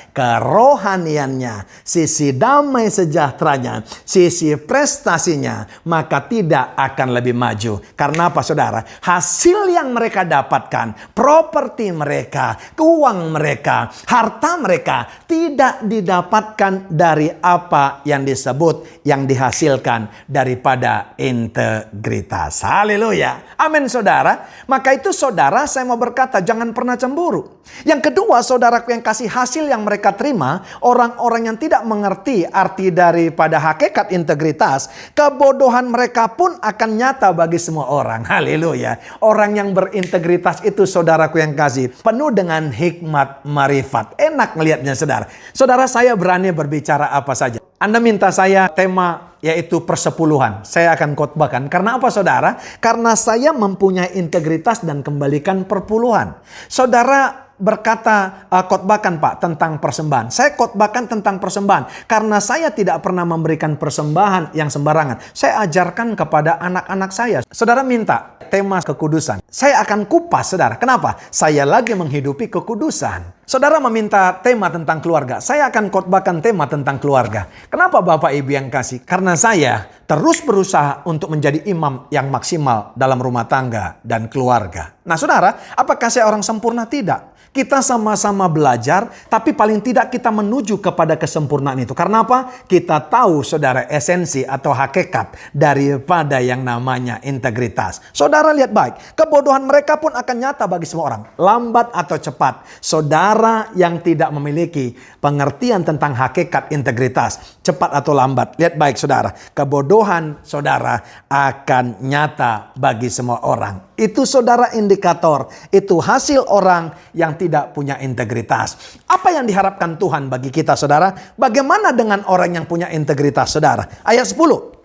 S7: Kerohaniannya, sisi damai sejahteranya, sisi prestasinya, maka tidak akan lebih maju. Karena apa saudara? Hasil yang mereka dapatkan, properti mereka, uang mereka, harta mereka tidak didapatkan dari apa yang disebut, yang dihasilkan daripada integritas. Haleluya. Amin saudara. Maka itu saudara, saya mau berkata jangan pernah cemburu. Yang kedua, saudaraku yang kasih, hasil yang mereka terima, orang-orang yang tidak mengerti arti daripada hakikat integritas, kebodohan mereka pun akan nyata bagi semua orang. Haleluya. Orang yang berintegritas itu saudaraku yang kasih, penuh dengan hikmat marifat. Enak ngelihatnya saudara. Saudara, saya berani berbicara apa saja. Anda minta saya tema yaitu persepuluhan, saya akan khotbahkan. Karena apa saudara? Karena saya mempunyai integritas dan kembalikan perpuluhan. Saudara berkata, khotbahkan Pak tentang persembahan. Saya khotbahkan tentang persembahan karena saya tidak pernah memberikan persembahan yang sembarangan. Saya ajarkan kepada anak-anak saya. Saudara minta tema kekudusan, saya akan kupas saudara. Kenapa? Saya lagi menghidupi kekudusan. Saudara meminta tema tentang keluarga, saya akan khotbahkan tema tentang keluarga. Kenapa Bapak Ibu yang kasih? Karena saya terus berusaha untuk menjadi imam yang maksimal dalam rumah tangga dan keluarga. Nah saudara, apakah saya orang sempurna? Tidak. Kita sama-sama belajar, tapi paling tidak kita menuju kepada kesempurnaan itu. Karena apa? Kita tahu saudara esensi atau hakikat daripada yang namanya integritas. Saudara lihat baik, kebodohan mereka pun akan nyata bagi semua orang. Lambat atau cepat, saudara yang tidak memiliki pengertian tentang hakikat integritas, cepat atau lambat, lihat baik saudara, kebodohan saudara akan nyata bagi semua orang. Itu saudara indikator, itu hasil orang yang tidak punya integritas. Apa yang diharapkan Tuhan bagi kita saudara? Bagaimana dengan orang yang punya integritas saudara? Ayat 10.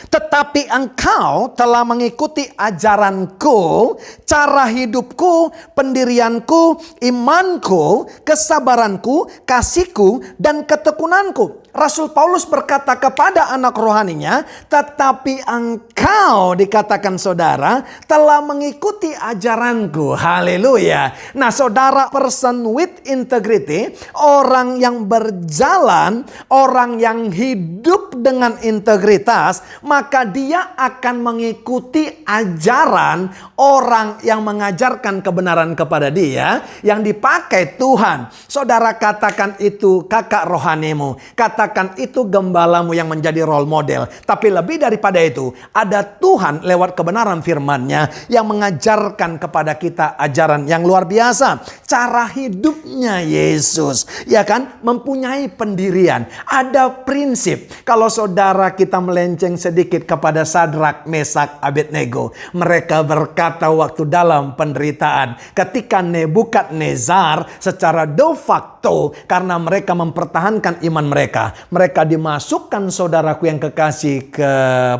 S7: Tetapi engkau telah mengikuti ajaranku, cara hidupku, pendirianku, imanku, kesabaranku, kasihku, dan ketekunanku. Rasul Paulus berkata kepada anak rohaninya, tetapi engkau, dikatakan saudara, telah mengikuti ajaranku. Haleluya. Nah saudara, person with integrity, orang yang berjalan, orang yang hidup dengan integritas, maka dia akan mengikuti ajaran orang yang mengajarkan kebenaran kepada dia, yang dipakai Tuhan. Saudara, katakan itu kakak rohanimu, katakan itu gembalamu yang menjadi role model. Tapi lebih daripada itu, ada Tuhan lewat kebenaran firman-Nya yang mengajarkan kepada kita ajaran yang luar biasa. Cara hidupnya Yesus, ya kan, mempunyai pendirian, ada prinsip. Kalau saudara kita melenceng sedikit kepada Sadrak, Mesak, Abednego, mereka berkata waktu dalam penderitaan, ketika Nebukadnezar secara de facto, karena mereka mempertahankan iman mereka, mereka dimasukkan, saudaraku yang kekasih, ke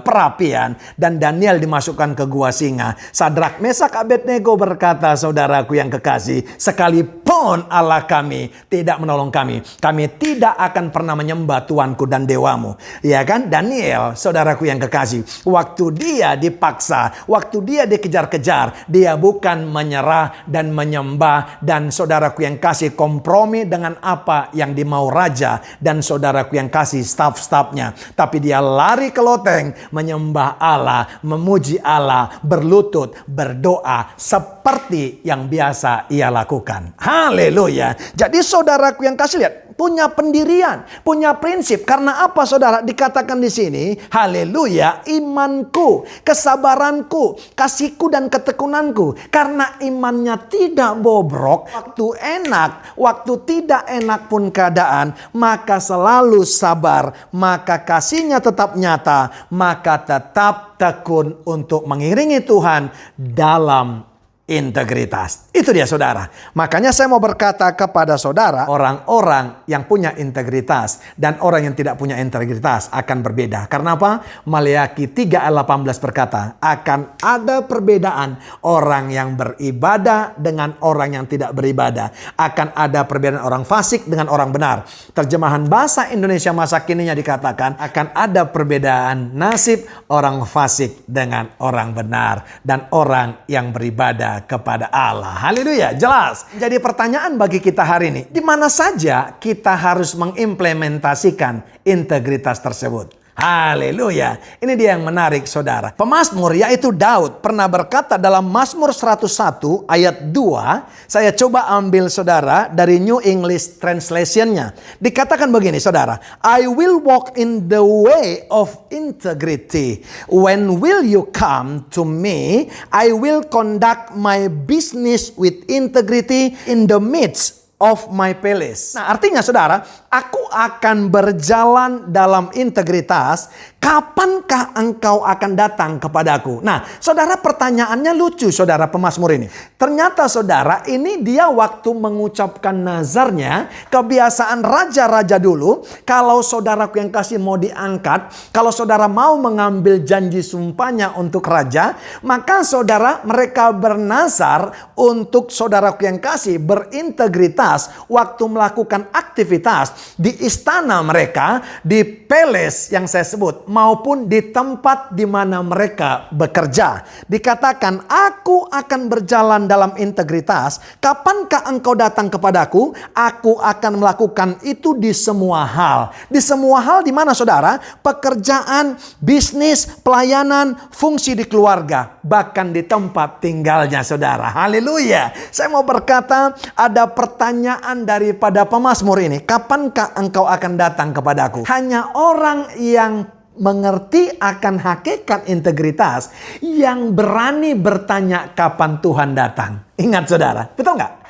S7: perapian, dan Daniel dimasukkan ke gua singa. Sadrak, Mesak, Abednego berkata, saudaraku yang kekasih, sekalipun Allah kami tidak menolong kami, kami tidak akan pernah menyembah Tuanku dan dewamu. Ya kan? Daniel, saudaraku yang kekasih, waktu dia dipaksa, waktu dia dikejar-kejar, dia bukan menyerah dan menyembah dan, saudaraku yang kasih, kompromi dengan apa yang dimau raja dan, saudaraku yang kasih, staf-stafnya. Tapi dia lari ke loteng, menyembah Allah, memuji Allah, berlutut, berdoa seperti yang biasa ia lakukan. Haleluya. Jadi saudaraku yang kasih, lihat, punya pendirian, punya prinsip. Karena apa saudara? Dikatakan di sini, haleluya, imanku, kesabaranku, kasihku dan ketekunanku. Karena imannya tidak bobrok, waktu enak, waktu tidak enak pun keadaan, maka selalu sabar, maka kasihnya tetap nyata, maka tetap tekun untuk mengiringi Tuhan dalam integritas. Itu dia saudara. Makanya saya mau berkata kepada saudara, orang-orang yang punya integritas dan orang yang tidak punya integritas akan berbeda. Karena apa? Maleakhi 3 ayat 18 berkata, akan ada perbedaan orang yang beribadah dengan orang yang tidak beribadah. Akan ada perbedaan orang fasik dengan orang benar. Terjemahan bahasa Indonesia masa kininya dikatakan, akan ada perbedaan nasib orang fasik dengan orang benar dan orang yang beribadah kepada Allah. Haleluya, jelas. Jadi pertanyaan bagi kita hari ini, di mana saja kita harus mengimplementasikan integritas tersebut? Haleluya. Ini dia yang menarik saudara. Pemazmur yaitu Daud pernah berkata dalam Mazmur 101 ayat 2. Saya coba ambil saudara dari New English Translation-nya. Dikatakan begini saudara. I will walk in the way of integrity. When will you come to me? I will conduct my business with integrity in the midst of my palace. Nah, artinya saudara, aku akan berjalan dalam integritas. Kapankah engkau akan datang kepadaku? Nah, saudara, pertanyaannya lucu saudara pemazmur ini. Ternyata saudara, ini dia waktu mengucapkan nazarnya. Kebiasaan raja-raja dulu, kalau saudaraku yang kasih mau diangkat, kalau saudara mau mengambil janji sumpahnya untuk raja, maka saudara, mereka bernazar untuk saudaraku yang kasih berintegritas waktu melakukan aktivitas di istana mereka, di palace yang saya sebut, maupun di tempat di mana mereka bekerja. Dikatakan, aku akan berjalan dalam integritas. Kapankah engkau datang kepadaku? Aku akan melakukan itu di semua hal. Di semua hal di mana saudara? Pekerjaan, bisnis, pelayanan, fungsi di keluarga, bahkan di tempat tinggalnya saudara. Haleluya. Saya mau berkata, ada pertanyaan daripada pemazmur ini. Kapankah engkau akan datang kepadaku? Hanya orang yang mengerti akan hakikat integritas yang berani bertanya kapan Tuhan datang. Ingat saudara, betul nggak?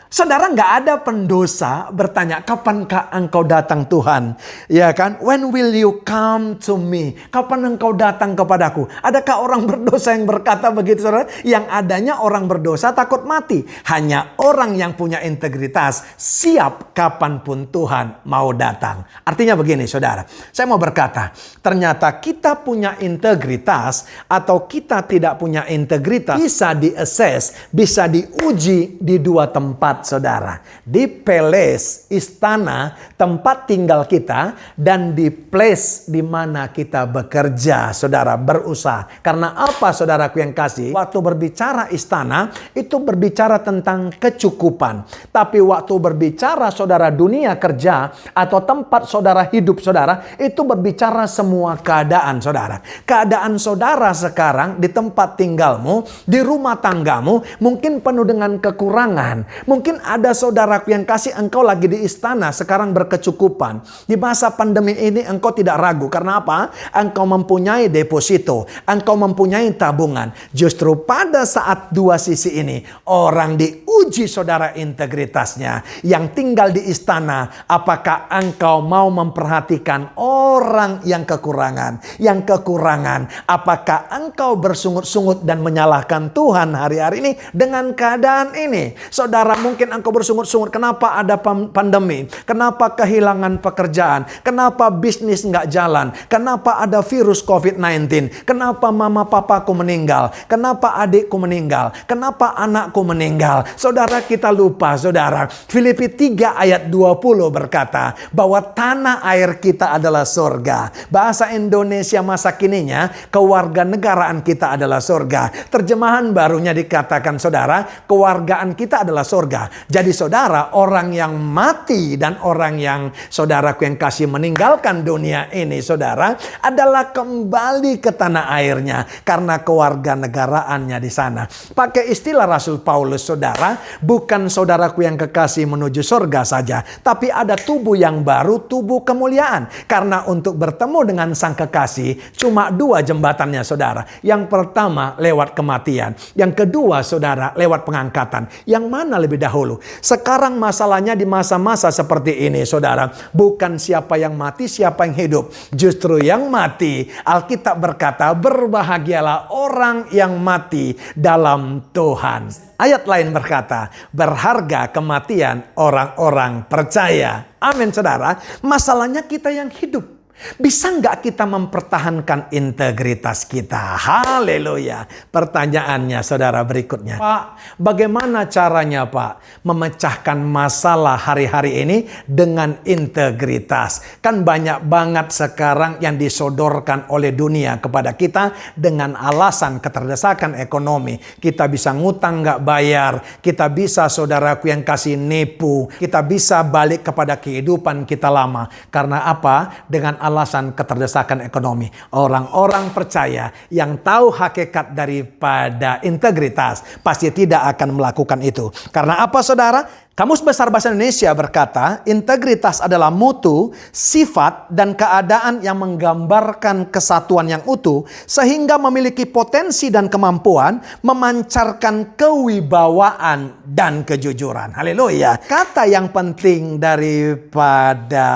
S7: Saudara, nggak ada pendosa bertanya, kapankah engkau datang Tuhan? Ya kan? When will you come to me? Kapan engkau datang kepadaku? Adakah orang berdosa yang berkata begitu saudara? Yang adanya orang berdosa takut mati. Hanya orang yang punya integritas siap kapanpun Tuhan mau datang. Artinya begini saudara, saya mau berkata, ternyata kita punya integritas atau kita tidak punya integritas bisa diassess, bisa diuji di dua tempat tempat saudara, di palace, istana, tempat tinggal kita, dan di place di mana kita bekerja, saudara, berusaha. Karena apa, saudaraku yang kasih? Waktu berbicara istana, itu berbicara tentang kecukupan. Tapi waktu berbicara saudara dunia kerja, atau tempat saudara hidup saudara, itu berbicara semua keadaan saudara. Keadaan saudara sekarang di tempat tinggalmu, di rumah tanggamu, mungkin penuh dengan kekurangan. Mungkin ada saudaraku yang kasih, engkau lagi di istana sekarang berkecukupan. Di masa pandemi ini engkau tidak ragu. Karena apa? Engkau mempunyai deposito, engkau mempunyai tabungan. Justru pada saat dua sisi ini, orang diuji saudara integritasnya. Yang tinggal di istana, apakah engkau mau memperhatikan orang yang kekurangan? Yang kekurangan, apakah engkau bersungut-sungut dan menyalahkan Tuhan hari-hari ini dengan keadaan ini? Saudara, mungkin engkau bersungut-sungut, kenapa ada pandemi? Kenapa kehilangan pekerjaan? Kenapa bisnis nggak jalan? Kenapa ada virus COVID-19? Kenapa mama papaku meninggal? Kenapa adikku meninggal? Kenapa anakku meninggal? Saudara, kita lupa saudara. Filipi 3 ayat 20 berkata bahwa tanah air kita adalah surga. Bahasa Indonesia masa kininya, kewarganegaraan kita adalah surga. Terjemahan barunya dikatakan saudara, kewargaan kita adalah surga. Jadi saudara, orang yang mati dan orang yang saudaraku yang kasih meninggalkan dunia ini saudara, adalah kembali ke tanah airnya karena kewarganegaraannya di sana. Pakai istilah Rasul Paulus saudara, bukan saudaraku yang kekasih menuju surga saja, tapi ada tubuh yang baru, tubuh kemuliaan. Karena untuk bertemu dengan sang kekasih cuma dua jembatannya saudara. Yang pertama lewat kematian, yang kedua saudara lewat pengangkatan. Yang mana lebih dahulu? Sekarang masalahnya di masa-masa seperti ini saudara, bukan siapa yang mati, siapa yang hidup. Justru yang mati, Alkitab berkata, berbahagialah orang yang mati dalam Tuhan. Ayat lain berkata, berharga kematian orang-orang percaya. Amin saudara. Masalahnya kita yang hidup. Bisa nggak kita mempertahankan integritas kita? Haleluya. Pertanyaannya saudara berikutnya. Pak, bagaimana caranya Pak memecahkan masalah hari-hari ini dengan integritas? Kan banyak banget sekarang yang disodorkan oleh dunia kepada kita dengan alasan keterdesakan ekonomi. Kita bisa ngutang nggak bayar. Kita bisa saudaraku yang kasih nipu. Kita bisa balik kepada kehidupan kita lama. Karena apa? Dengan alasan keterdesakan ekonomi. Orang-orang percaya yang tahu hakikat daripada integritas pasti tidak akan melakukan itu. Karena apa saudara? Kamus Besar Bahasa Indonesia berkata, integritas adalah mutu, sifat, dan keadaan yang menggambarkan kesatuan yang utuh sehingga memiliki potensi dan kemampuan memancarkan kewibawaan dan kejujuran. Haleluya. Kata yang penting daripada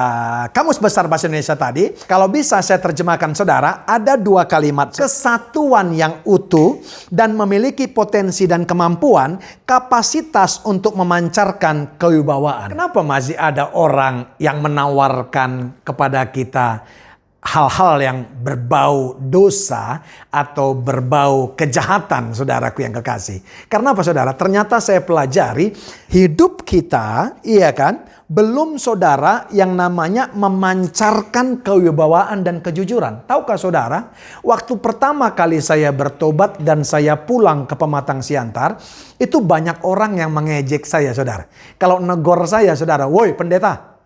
S7: Kamus Besar Bahasa Indonesia tadi, kalau bisa saya terjemahkan saudara, ada dua kalimat. Kesatuan yang utuh dan memiliki potensi dan kemampuan, kapasitas untuk memancarkan kewibawaan. Kenapa masih ada orang yang menawarkan kepada kita hal-hal yang berbau dosa atau berbau kejahatan, saudaraku yang kekasih? Karena apa saudara? Ternyata saya pelajari hidup kita, iya kan, belum saudara yang namanya memancarkan kewibawaan dan kejujuran. Tahukah saudara, waktu pertama kali saya bertobat dan saya pulang ke Pematang Siantar, itu banyak orang yang mengejek saya saudara. Kalau negor saya saudara, woi pendeta,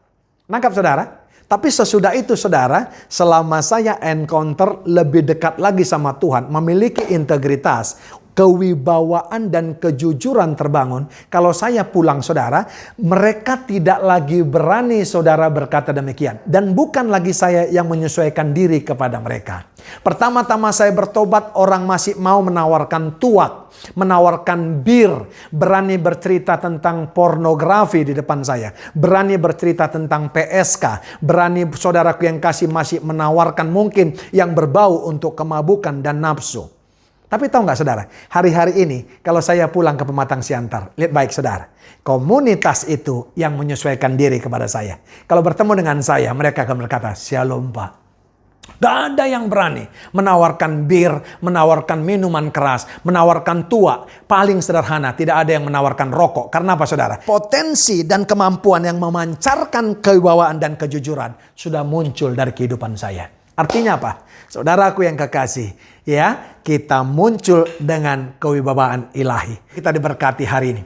S7: nangkap saudara. Tapi sesudah itu saudara, selama saya encounter lebih dekat lagi sama Tuhan, memiliki integritas, kewibawaan dan kejujuran terbangun. Kalau saya pulang saudara, mereka tidak lagi berani saudara berkata demikian. Dan bukan lagi saya yang menyesuaikan diri kepada mereka. Pertama-tama saya bertobat, orang masih mau menawarkan tuak, menawarkan bir, berani bercerita tentang pornografi di depan saya, berani bercerita tentang PSK, berani saudaraku yang kasih masih menawarkan mungkin yang berbau untuk kemabukan dan nafsu. Tapi tahu nggak saudara, hari-hari ini kalau saya pulang ke Pematang Siantar, lihat baik saudara, komunitas itu yang menyesuaikan diri kepada saya. Kalau bertemu dengan saya, mereka akan berkata, Shalom Pak. Tidak ada yang berani menawarkan bir, menawarkan minuman keras, menawarkan tua. Paling sederhana, tidak ada yang menawarkan rokok. Karena apa saudara? Potensi dan kemampuan yang memancarkan kewibawaan dan kejujuran sudah muncul dari kehidupan saya. Artinya apa? Saudaraku yang kekasih, ya, kita muncul dengan kewibawaan ilahi. Kita diberkati hari ini.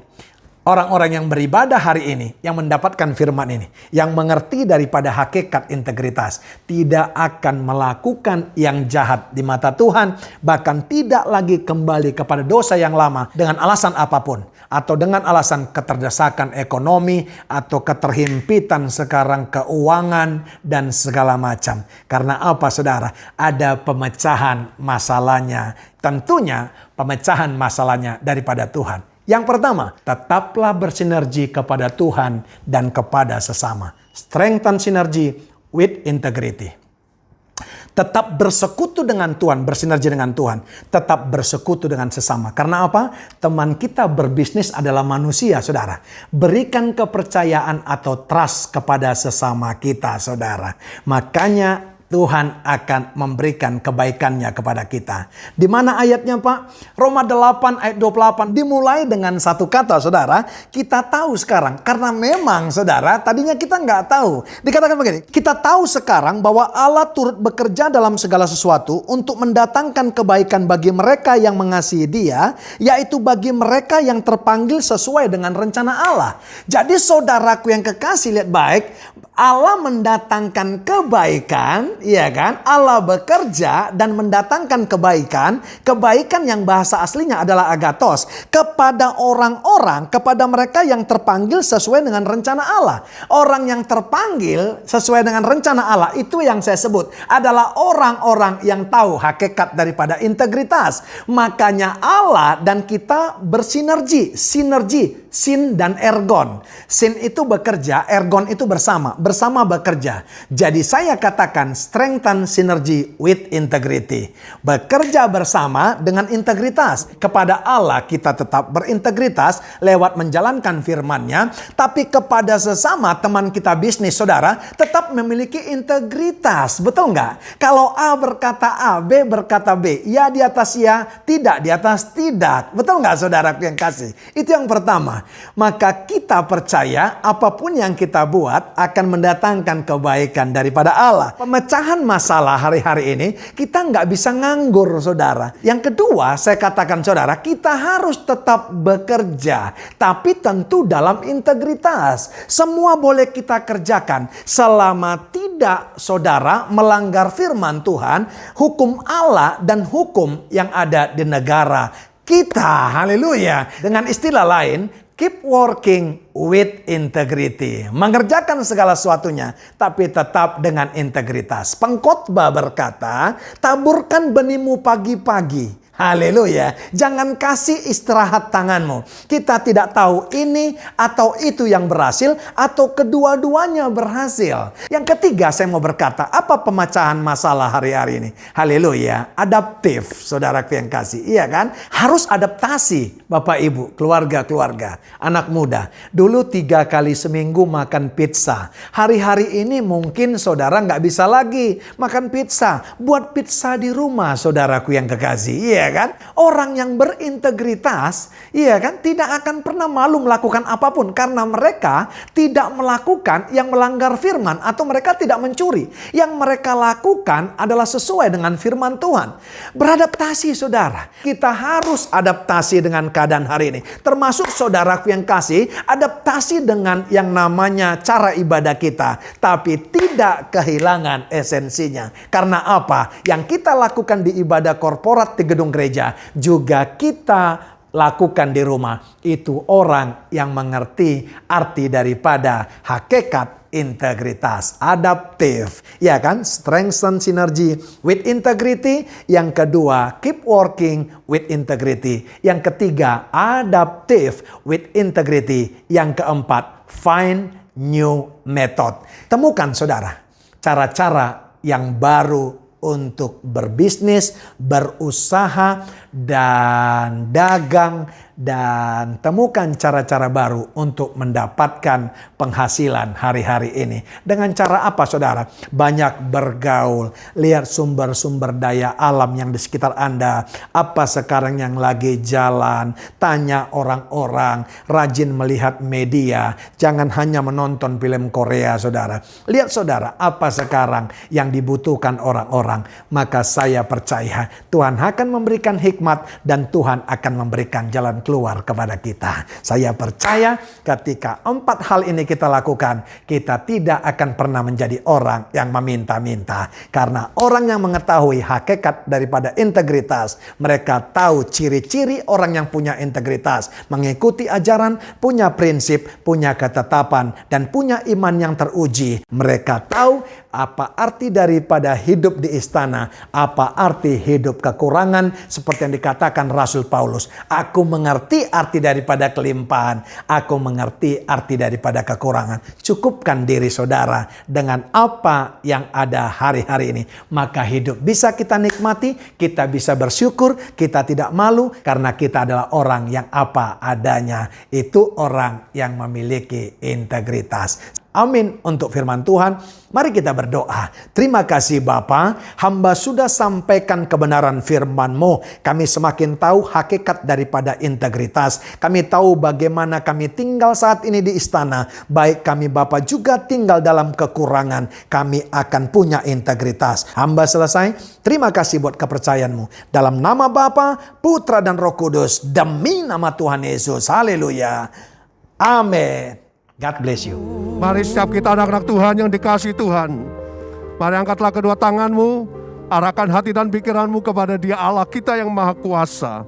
S7: Orang-orang yang beribadah hari ini, yang mendapatkan firman ini, yang mengerti daripada hakikat integritas, tidak akan melakukan yang jahat di mata Tuhan, bahkan tidak lagi kembali kepada dosa yang lama dengan alasan apapun, atau dengan alasan keterdesakan ekonomi, atau keterhimpitan sekarang keuangan, dan segala macam. Karena apa saudara? Ada pemecahan masalahnya. Tentunya pemecahan masalahnya daripada Tuhan. Yang pertama, tetaplah bersinergi kepada Tuhan dan kepada sesama. Strengthen synergy with integrity. Tetap bersekutu dengan Tuhan, bersinergi dengan Tuhan. Tetap bersekutu dengan sesama. Karena apa? Teman kita berbisnis adalah manusia, saudara. Berikan kepercayaan atau trust kepada sesama kita, saudara. Makanya Tuhan akan memberikan kebaikannya kepada kita. Di mana ayatnya Pak? Roma 8 ayat 28 dimulai dengan satu kata saudara. Kita tahu sekarang. Karena memang saudara tadinya kita nggak tahu. Dikatakan begini. Kita tahu sekarang bahwa Allah turut bekerja dalam segala sesuatu untuk mendatangkan kebaikan bagi mereka yang mengasihi Dia. Yaitu bagi mereka yang terpanggil sesuai dengan rencana Allah. Jadi saudaraku yang kekasih lihat baik. Allah mendatangkan kebaikan, ya kan? Allah bekerja dan mendatangkan kebaikan. Kebaikan yang bahasa aslinya adalah agathos. Kepada orang-orang, kepada mereka yang terpanggil sesuai dengan rencana Allah. Orang yang terpanggil sesuai dengan rencana Allah, itu yang saya sebut adalah orang-orang yang tahu hakikat daripada integritas. Makanya Allah dan kita bersinergi. Sinergi, sin dan ergon. Sin itu bekerja, ergon itu bersama bekerja. Jadi saya katakan strengthen synergy with integrity. Bekerja bersama dengan integritas. Kepada Allah kita tetap berintegritas lewat menjalankan firman-Nya, tapi kepada sesama teman kita bisnis saudara tetap memiliki integritas. Betul nggak? Kalau A berkata A, B berkata B, ya di atas ya, tidak di atas tidak. Betul nggak saudaraku yang kasih? Itu yang pertama. Maka kita percaya apapun yang kita buat akan mendatangkan kebaikan daripada Allah. Pemecahan masalah hari-hari ini kita nggak bisa nganggur saudara. Yang kedua saya katakan saudara, kita harus tetap bekerja. Tapi tentu dalam integritas. Semua boleh kita kerjakan selama tidak saudara melanggar firman Tuhan, hukum Allah dan hukum yang ada di negara kita. Haleluya. Dengan istilah lain, keep working with integrity. Mengerjakan segala sesuatunya, tapi tetap dengan integritas. Pengkhotbah berkata, taburkan benihmu pagi-pagi. Haleluya. Jangan kasih istirahat tanganmu. Kita tidak tahu ini atau itu yang berhasil atau kedua-duanya berhasil. Yang ketiga saya mau berkata, apa pemecahan masalah hari-hari ini? Haleluya. Adaptif, saudaraku yang kasih. Iya kan? Harus adaptasi, Bapak Ibu, keluarga-keluarga, anak muda. Dulu 3 kali seminggu makan pizza. Hari-hari ini mungkin saudara nggak bisa lagi makan pizza. Buat pizza di rumah, saudaraku yang kekasih. Iya kan? Orang yang berintegritas, iya kan, tidak akan pernah malu melakukan apapun karena mereka tidak melakukan yang melanggar firman atau mereka tidak mencuri. Yang mereka lakukan adalah sesuai dengan firman Tuhan. Beradaptasi saudara. Kita harus adaptasi dengan keadaan hari ini. Termasuk saudaraku yang kasih, adaptasi dengan yang namanya cara ibadah kita, tapi tidak kehilangan esensinya. Karena apa? Yang kita lakukan di ibadah korporat di gedung gereja juga kita lakukan di rumah. Itu orang yang mengerti arti daripada hakikat integritas. Adaptif, ya kan? Strengthen synergy with integrity. Yang kedua, keep working with integrity. Yang ketiga, adaptive with integrity. Yang keempat, find new method. Temukan saudara cara-cara yang baru untuk berbisnis, berusaha, dan dagang, dan temukan cara-cara baru untuk mendapatkan penghasilan hari-hari ini. Dengan cara apa, saudara? Banyak bergaul, lihat sumber-sumber daya alam yang di sekitar Anda. Apa sekarang yang lagi jalan? Tanya orang-orang, rajin melihat media. Jangan hanya menonton film Korea, saudara. Lihat, saudara, apa sekarang yang dibutuhkan orang-orang. Maka saya percaya Tuhan akan memberikan hikmat dan Tuhan akan memberikan jalan keluar kepada kita. Saya percaya ketika 4 hal ini kita lakukan, kita tidak akan pernah menjadi orang yang meminta-minta. Karena orang yang mengetahui hakikat daripada integritas, mereka tahu ciri-ciri orang yang punya integritas, mengikuti ajaran, punya prinsip, punya ketetapan, dan punya iman yang teruji. Mereka tahu apa arti daripada hidup di istana, apa arti hidup kekurangan, seperti yang dikatakan Rasul Paulus. Aku mengerti arti daripada kelimpahan, aku mengerti arti daripada kekurangan. Cukupkan diri saudara dengan apa yang ada hari-hari ini, maka hidup bisa kita nikmati, kita bisa bersyukur, kita tidak malu karena kita adalah orang yang apa adanya. Itu orang yang memiliki integritas. Amin untuk firman Tuhan. Mari kita berdoa. Terima kasih Bapa, hamba sudah sampaikan kebenaran firman-Mu. Kami semakin tahu hakikat daripada integritas. Kami tahu bagaimana kami tinggal saat ini di istana. Baik kami Bapa juga tinggal dalam kekurangan. Kami akan punya integritas. Hamba selesai. Terima kasih buat kepercayaan-Mu. Dalam nama Bapa, Putra dan Roh Kudus. Demi nama Tuhan Yesus. Haleluya. Amin. God bless you.
S8: Mari setiap kita anak-anak Tuhan yang dikasihi Tuhan, mari angkatlah kedua tanganmu, arahkan hati dan pikiranmu kepada Dia Allah kita yang Maha Kuasa.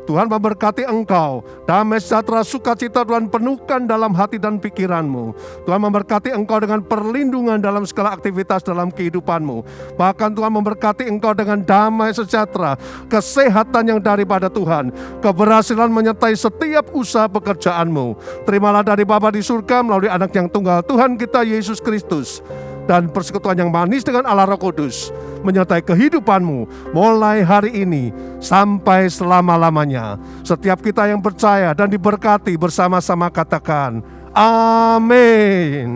S8: Tuhan memberkati engkau, damai sejahtera sukacita Tuhan penuhkan dalam hati dan pikiranmu. Tuhan memberkati engkau dengan perlindungan dalam segala aktivitas dalam kehidupanmu. Bahkan Tuhan memberkati engkau dengan damai sejahtera, kesehatan yang daripada Tuhan, keberhasilan menyertai setiap usaha pekerjaanmu. Terimalah dari Bapa di surga melalui Anak yang tunggal Tuhan kita Yesus Kristus, dan persekutuan yang manis dengan Allah Roh Kudus menyertai kehidupanmu mulai hari ini sampai selama-lamanya. Setiap kita yang percaya dan diberkati bersama-sama katakan amin.